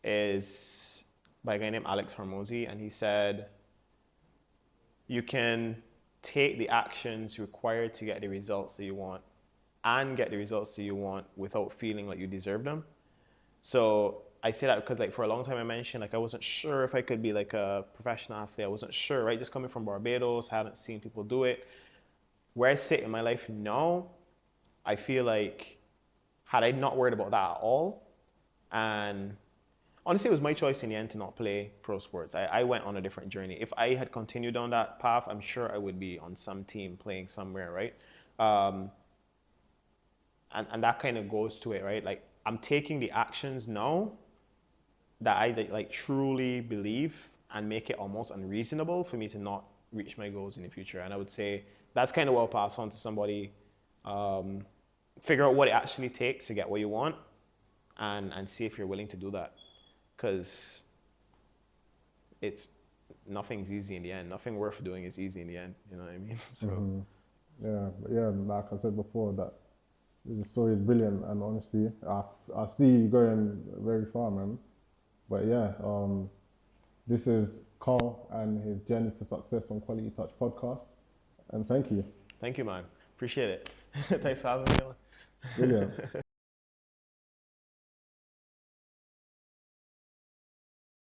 is by a guy named Alex Hormozy, and he said, you can take the actions required to get the results that you want and get the results that you want without feeling like you deserve them. So I say that because like for a long time I mentioned like I wasn't sure if I could be like a professional athlete. I wasn't sure, right? Just coming from Barbados, hadn't seen people do it. Where I sit in my life now, I feel like had I not worried about that at all, and honestly, it was my choice in the end to not play pro sports. I went on a different journey. If I had continued on that path, I'm sure I would be on some team playing somewhere, right? And that kind of goes to it, right? Like I'm taking the actions now that I like truly believe and make it almost unreasonable for me to not reach my goals in the future. And I would say that's kind of what I'll pass on to somebody. Figure out what it actually takes to get what you want and see if you're willing to do that. Because nothing's easy in the end. Nothing worth doing is easy in the end. You know what I mean? So yeah, like I said before, that the story is brilliant, and honestly, I see you going very far, man. But yeah, this is Carl and his journey to success on Quality Touch Podcast, and thank you. Thank you, man. Appreciate it. Thanks for having me on. Brilliant.